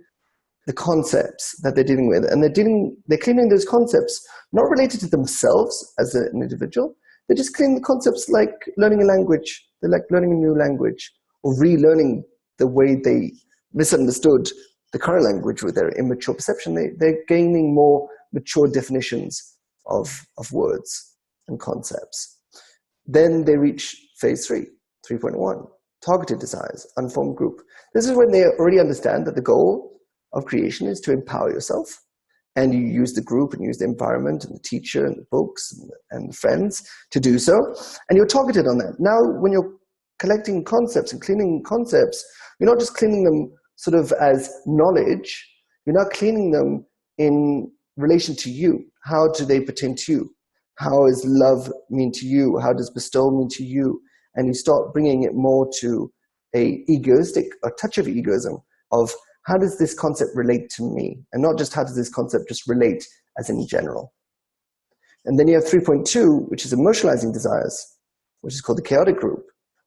Speaker 1: the concepts that they're dealing with. And they're cleaning those concepts not related to themselves as an individual. They're just cleaning the concepts like learning a language. They're like learning a new language or relearning the way they misunderstood the current language with their immature perception. They're gaining more mature definitions of words and concepts. Then they reach phase 3, 3.1, targeted desires, unformed group. This is when they already understand that the goal of creation is to empower yourself, and you use the group and use the environment and the teacher and the books and friends to do so, and you're targeted on that. Now, when you're collecting concepts and cleaning concepts, you're not just cleaning them sort of as knowledge, you're now cleaning them in relation to you. How do they pertain to you? How does love mean to you? How does bestow mean to you? And you start bringing it more to a touch of egoism of how does this concept relate to me? And not just how does this concept just relate as in general. And then you have 3.2, which is emotionalizing desires, which is called the chaotic group,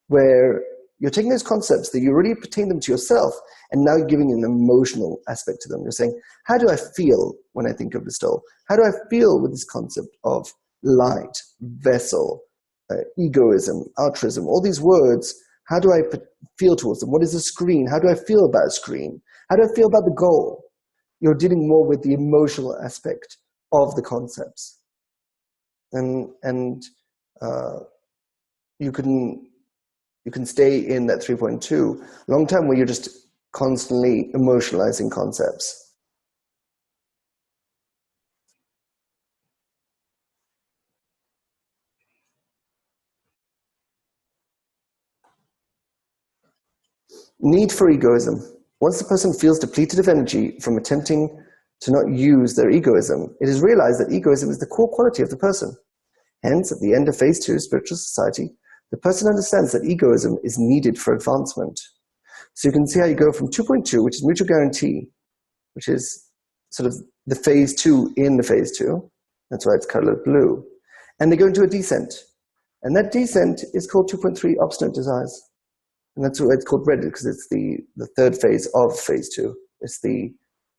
Speaker 1: where you're taking those concepts that you already pertain them to yourself and now giving an emotional aspect to them. You're saying, how do I feel when I think of bestowal? How do I feel with this concept of light, vessel, egoism, altruism, all these words? How do I feel towards them? What is a screen? How do I feel about a screen? How do I feel about the goal? You're dealing more with the emotional aspect of the concepts. And you can stay in that 3.2 long time where you're just constantly emotionalizing concepts. Need for egoism. Once the person feels depleted of energy from attempting to not use their egoism, it is realized that egoism is the core quality of the person. Hence, at the end of phase 2, spiritual society, the person understands that egoism is needed for advancement. So you can see how you go from 2.2, which is mutual guarantee, which is sort of the phase 2 in the phase 2. That's why it's colored blue. And they go into a descent. And that descent is called 2.3, obstinate desires. And that's why it's called red, because it's the third phase of phase 2. It's the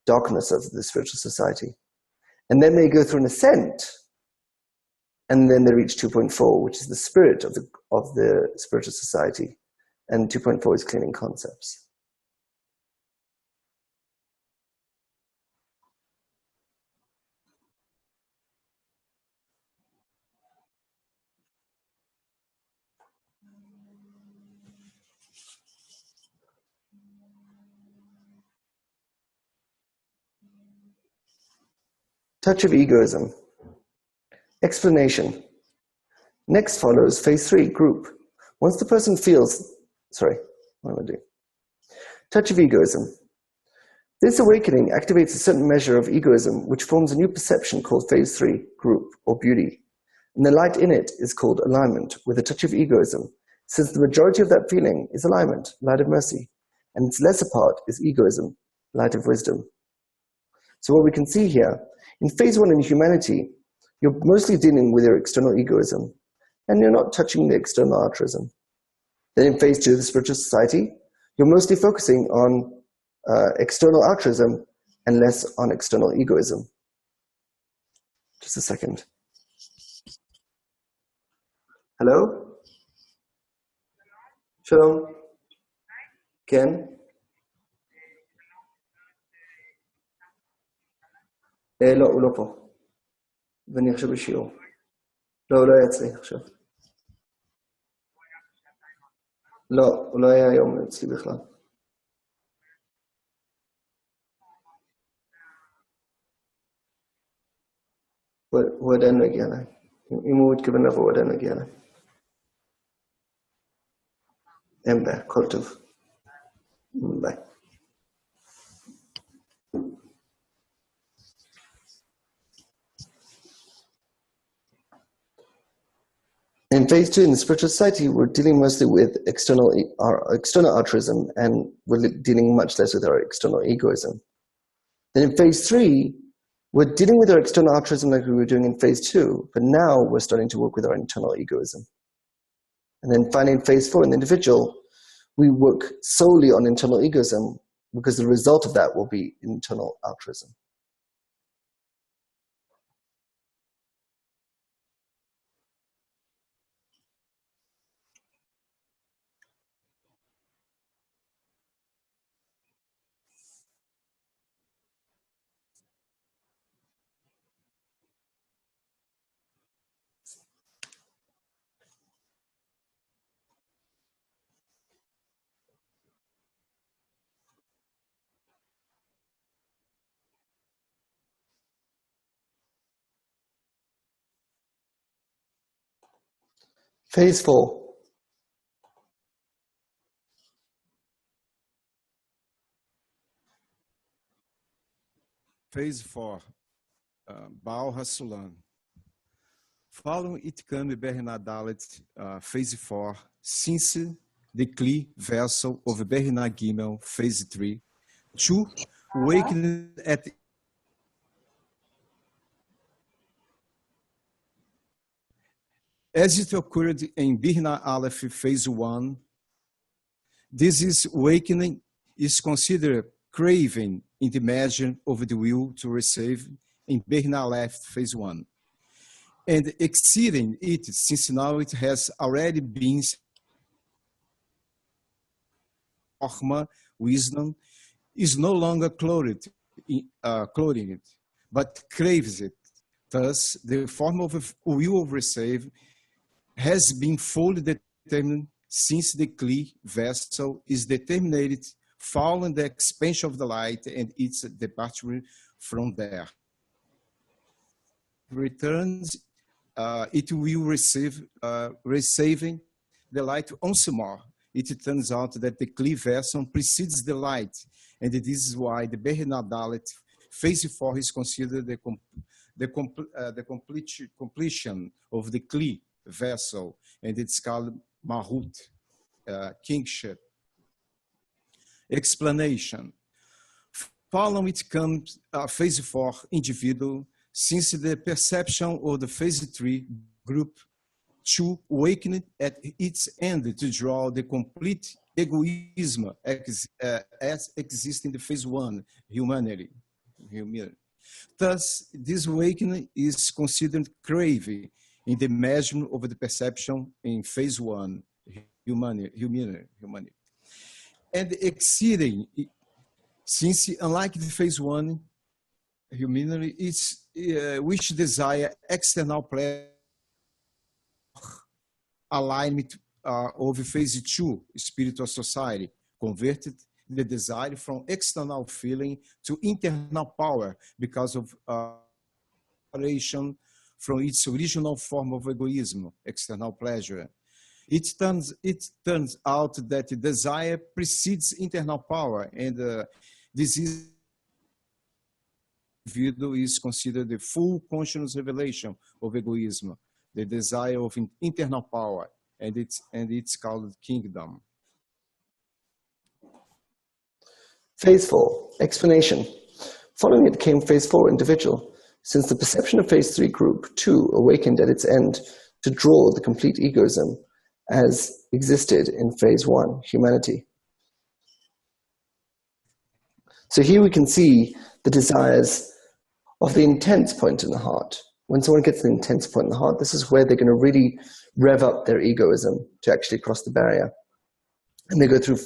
Speaker 1: darkness of the spiritual society. And then they go through an ascent, and then they reach 2.4, which is the spirit of the spiritual society. And 2.4 is cleaning concepts. Touch of egoism. Explanation. Next follows phase 3, group. Once the person feels, what am I doing? Touch of egoism. This awakening activates a certain measure of egoism, which forms a new perception called phase 3, group, or beauty. And the light in it is called alignment, with a touch of egoism, since the majority of that feeling is alignment, light of mercy, and its lesser part is egoism, light of wisdom. So what we can see here, in phase 1 in humanity, you're mostly dealing with your external egoism, and you're not touching the external altruism. Then in phase 2, the spiritual society, you're mostly focusing on external altruism and less on external egoism. Just a second. Hello? Shalom. Ken? לא, הוא לא פה. ואני עכשיו בשיעור. לא, הוא לא היה אצלי עכשיו. לא, הוא לא היה היום אצלי בכלל. הוא עדיין לא הגיע אליי. אם הוא התכוון לבוא, הוא עדיין לא הגיע אליי. אין בעיה, כל טוב. ביי. In phase 2 in the spiritual society, we're dealing mostly with external altruism, and we're dealing much less with our external egoism. Then in phase 3, we're dealing with our external altruism like we were doing in phase 2, but now we're starting to work with our internal egoism. And then finally in phase 4, in the individual, we work solely on internal egoism because the result of that will be internal altruism. Phase 4.
Speaker 10: Phase 4, Baal HaSulam. Following it came Bernadalet, Phase 4, since the Kli vessel of Bernard Gimel, Phase 3, 2, awakened at as it occurred in Birna Aleph Phase 1, this is awakening is considered craving in the measure of the will to receive in Birna Aleph Phase 1, and exceeding it since now it has already been wisdom is no longer clothed in it, but craves it. Thus, the form of will of receive has been fully determined since the Kli vessel is determined following the expansion of the light and its departure from there. Returns, it will receive, receiving the light once more. It turns out that the Kli vessel precedes the light, and this is why the Bernadalet Phase 4 is considered the completion of the Kli vessel, and it's called Mahut, kingship. Explanation. Following it comes Phase 4 individual, since the perception of the Phase 3 group 2 awakened at its end to draw the complete egoism as exists in the Phase 1, humanity. Thus, this awakening is considered craving in the measure of the perception in Phase 1, humanity. And exceeding, since unlike the Phase 1, humanity is which desire external pleasure, alignment of Phase 2, spiritual society, converted the desire from external feeling to internal power because of separation from its original form of egoism, external pleasure. It turns out that desire precedes internal power, and this individual is considered the full conscious revelation of egoism, the desire of internal power, and it's called kingdom.
Speaker 1: Phase 4, explanation. Following it came Phase 4, individual, since the perception of Phase 3 group 2 awakened at its end to draw the complete egoism as existed in Phase 1, humanity. So here we can see the desires of the intense point in the heart. When someone gets an intense point in the heart, this is where they're going to really rev up their egoism to actually cross the barrier. And they go through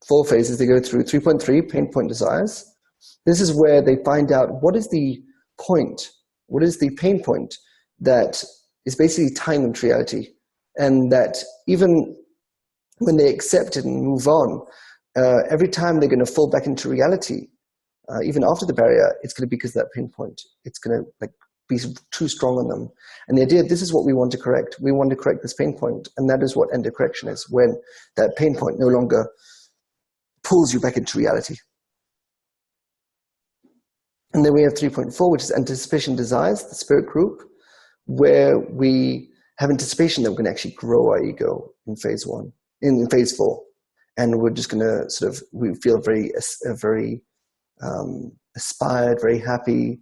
Speaker 1: 4 phases. They go through 3.3, pain point desires. This is where they find out what is the point, what is the pain point that is basically tying them to reality. And that even when they accept it and move on, every time they're going to fall back into reality, even after the barrier, it's going to be because of that pain point. It's going to be too strong on them. And the idea, this is what we want to correct. We want to correct this pain point, and that is what endo correction is, when that pain point no longer pulls you back into reality. And then we have 3.4, which is anticipation desires, the spirit group, where we have anticipation that we're going to actually grow our ego in Phase 1, in Phase 4. And we're just going to we feel very aspired, very happy,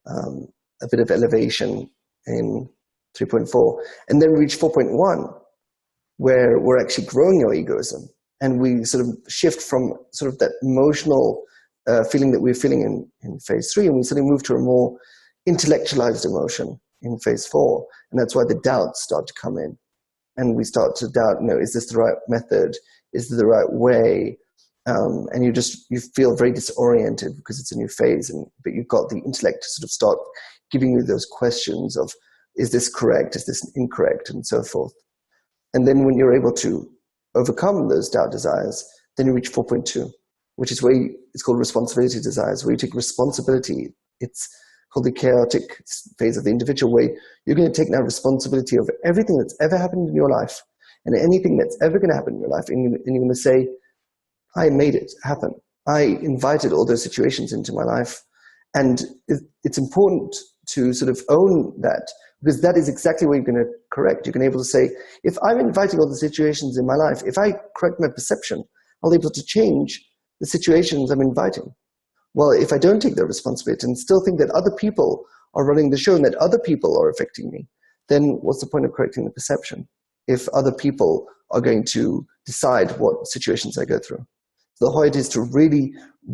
Speaker 1: a bit of elevation in 3.4. And then we reach 4.1, where we're actually growing our egoism. And we sort of shift from sort of that emotional feeling that we're feeling in phase 3, and we suddenly move to a more intellectualized emotion in phase 4. And that's why the doubts start to come in. And we start to doubt, is this the right method? Is this the right way? And you feel very disoriented because it's a new phase, but you've got the intellect to sort of start giving you those questions of, is this correct? Is this incorrect? And so forth. And then when you're able to overcome those doubt desires, then you reach 4.2, which is where it's called responsibility desires, where you take responsibility. It's called the chaotic phase of the individual, where you're going to take now responsibility over everything that's ever happened in your life and anything that's ever going to happen in your life. And you're going to say, I made it happen. I invited all those situations into my life. And it's important to sort of own that, because that is exactly what you're going to correct. You're going to be able to say, if I'm inviting all the situations in my life, if I correct my perception, I'll be able to change the situations I'm inviting. Well, if I don't take that responsibility and still think that other people are running the show and that other people are affecting me, then what's the point of correcting the perception if other people are going to decide what situations I go through? The point is to really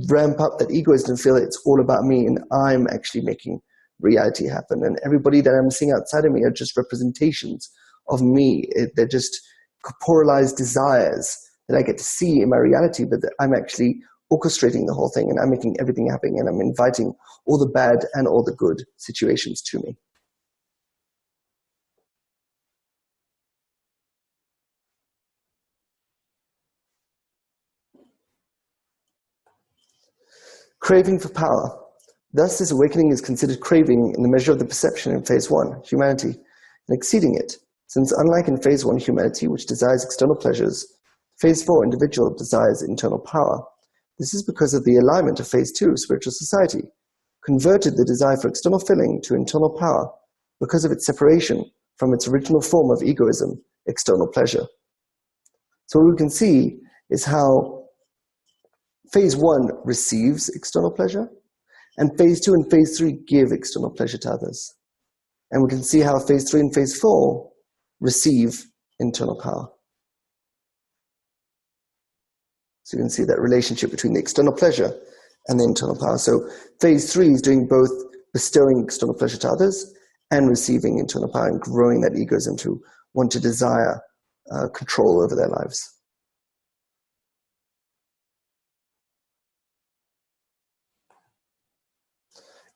Speaker 1: ramp up that egoism and feel it's all about me and I'm actually making reality happen. And everybody that I'm seeing outside of me are just representations of me. They're just corporalized desires that I get to see in my reality, but that I'm actually orchestrating the whole thing and I'm making everything happen and I'm inviting all the bad and all the good situations to me. Craving for power. Thus, this awakening is considered craving in the measure of the perception in phase 1, humanity, and exceeding it, since unlike in phase 1, humanity, which desires external pleasures, phase 4, individual, desires internal power. This is because of the alignment of phase 2, spiritual society, converted the desire for external filling to internal power because of its separation from its original form of egoism, external pleasure. So what we can see is how phase 1 receives external pleasure, and phase 2 and phase 3 give external pleasure to others. And we can see how phase 3 and phase 4 receive internal power. So you can see that relationship between the external pleasure and the internal power. So phase 3 is doing both bestowing external pleasure to others and receiving internal power and growing that egoism to want to desire control over their lives.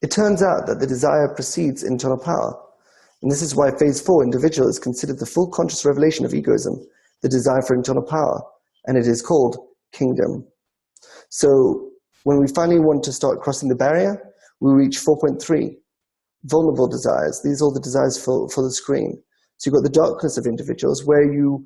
Speaker 1: It turns out that the desire precedes internal power. And this is why phase 4, individual, is considered the full conscious revelation of egoism, the desire for internal power, and it is called kingdom. So when we finally want to start crossing the barrier, we reach 4.3, vulnerable desires. These are all the desires for the screen. So you've got the darkness of individuals, where you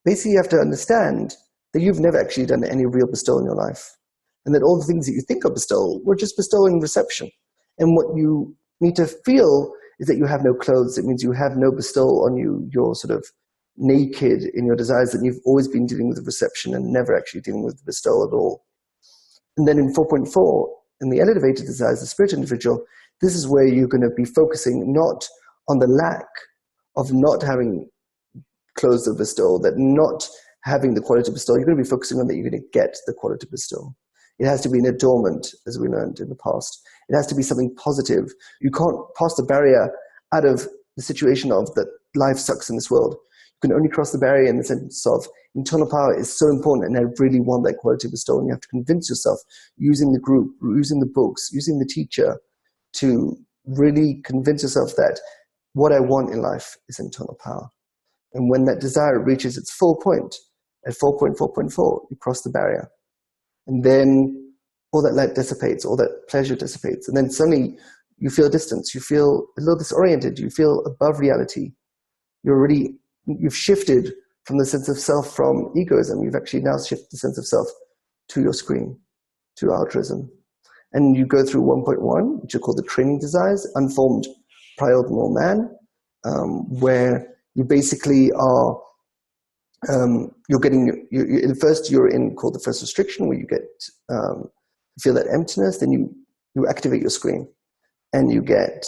Speaker 1: basically have to understand that you've never actually done any real bestowal in your life, and that all the things that you think are bestowal were just bestowal in reception. And what you need to feel is that you have no clothes. It means you have no bestowal on you. You're sort of naked in your desires, that you've always been dealing with the reception and never actually dealing with the bestowal at all. And then in 4.4, in the elevated desires, the spiritual individual, this is where you're going to be focusing not on the lack of not having clothes of bestowal, that not having the quality of bestowal. You're going to be focusing on that you're going to get the quality of bestowal. It has to be an adornment, as we learned in the past. It has to be something positive. You can't pass the barrier out of the situation of that life sucks in this world. You can only cross the barrier in the sense of internal power is so important, and I really want that quality bestowal. And you have to convince yourself, using the group, using the books, using the teacher, to really convince yourself that what I want in life is internal power. And when that desire reaches its full point, at 4.4.4, you cross the barrier. And then all that light dissipates, all that pleasure dissipates. And then suddenly you feel distance, you feel a little disoriented, you feel above reality. You've shifted from the sense of self from egoism. You've actually now shifted the sense of self to your screen, to altruism. And you go through 1.1, which are called the training desires, unformed primordial man, where you basically are, you're in called the first restriction, where you get, feel that emptiness, then you activate your screen, and you get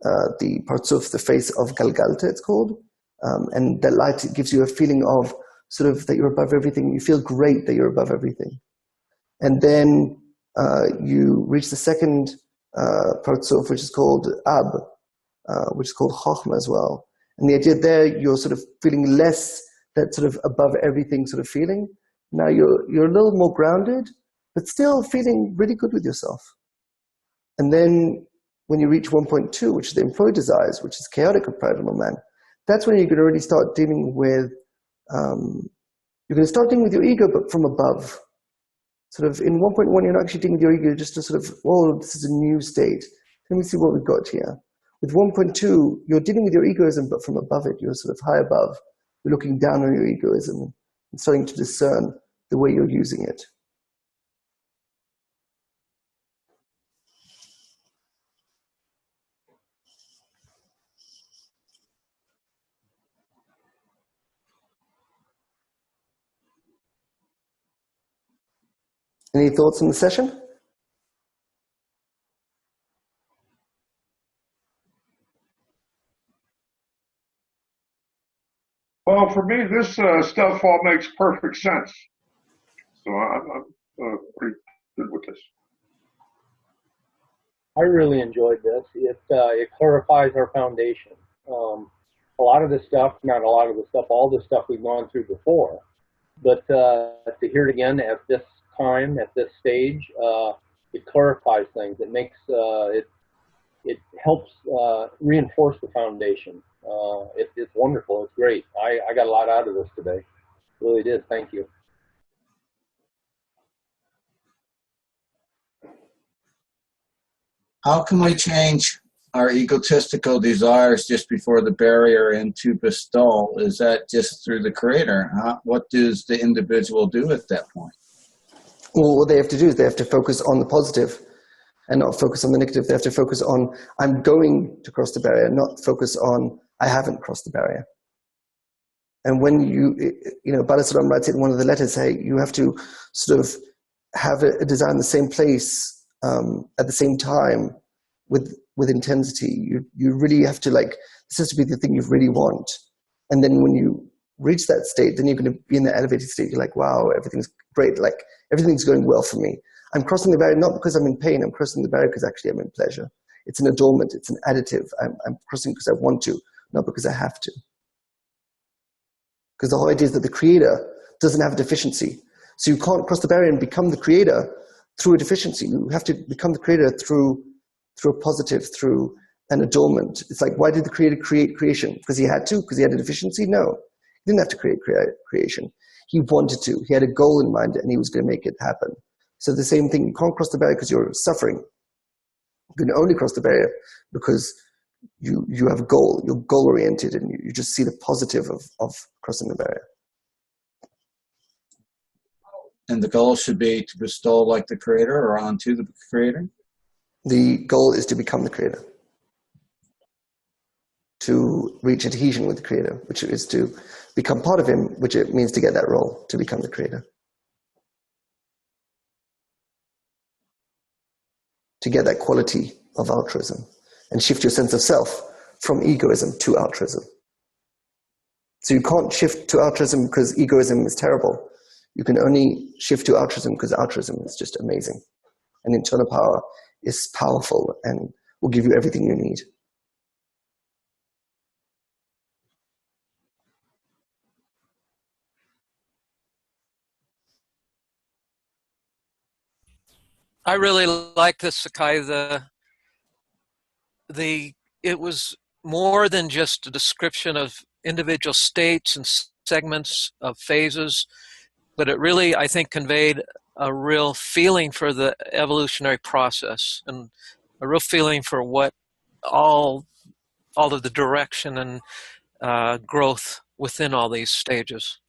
Speaker 1: the parts of the face of Galgalta, it's called, and that light gives you a feeling of sort of that you're above everything. You feel great that you're above everything. And then you reach the second Partzuf, which is called Ab, which is called Chochmah as well. And the idea there, you're sort of feeling less that sort of above everything sort of feeling. Now you're a little more grounded, but still feeling really good with yourself. And then when you reach 1.2, which is the employed desires, which is chaotic of pride and man, that's when you're going to really start dealing with, you're going to start dealing with your ego, but from above. Sort of in 1.1, you're not actually dealing with your ego, just to sort of, oh, this is a new state. Let me see what we've got here. With 1.2, you're dealing with your egoism, but from above it. You're sort of high above. You're looking down on your egoism and starting to discern the way you're using it. Any thoughts on the session?
Speaker 8: Well, for me, this stuff all makes perfect sense. So I'm pretty good with this.
Speaker 6: I really enjoyed this. It clarifies our foundation. A lot of the stuff, not a lot of the stuff, all the stuff we've gone through before, but to hear it again at this time, at this stage, it clarifies things. It makes it helps reinforce the foundation. It's wonderful. It's great. I got a lot out of this today. Really did. Thank you.
Speaker 2: How can we change our egotistical desires just before the barrier into bestowal? Is that just through the Creator? What does the individual do at that point?
Speaker 1: Well, what they have to do is they have to focus on the positive and not focus on the negative. They have to focus on, I'm going to cross the barrier, not focus on, I haven't crossed the barrier. And when Balasalam writes it in one of the letters, hey, you have to sort of have a desire in the same place at the same time with intensity. You really have to, like, this has to be the thing you really want. And then when you reach that state, then you're going to be in the elevated state. You're like, wow, everything's great. Like, everything's going well for me. I'm crossing the barrier not because I'm in pain. I'm crossing the barrier because actually I'm in pleasure. It's an adornment. It's an additive. I'm crossing because I want to, not because I have to. Because the whole idea is that the Creator doesn't have a deficiency. So you can't cross the barrier and become the Creator through a deficiency. You have to become the Creator through a positive, through an adornment. It's like, why did the Creator create creation? Because he had to? Because he had a deficiency? No. He didn't have to create creation. He wanted to. He had a goal in mind and he was going to make it happen. So the same thing, you can't cross the barrier because you're suffering. You can only cross the barrier because you have a goal. You're goal-oriented and you just see the positive of crossing the barrier.
Speaker 2: And the goal should be to bestow like the Creator or onto the Creator?
Speaker 1: The goal is to become the Creator. To reach adhesion with the Creator, which is to become part of Him, which it means to get that role, to become the Creator. To get that quality of altruism and shift your sense of self from egoism to altruism. So you can't shift to altruism because egoism is terrible. You can only shift to altruism because altruism is just amazing. And internal power is powerful and will give you everything you need.
Speaker 11: I really like this, Sakai. It was more than just a description of individual states and segments of phases, but it really, I think, conveyed a real feeling for the evolutionary process and a real feeling for what all of the direction and growth within all these stages.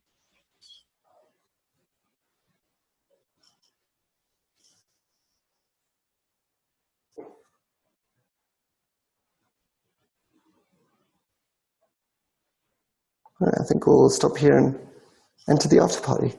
Speaker 1: I think we'll stop here and enter the after party.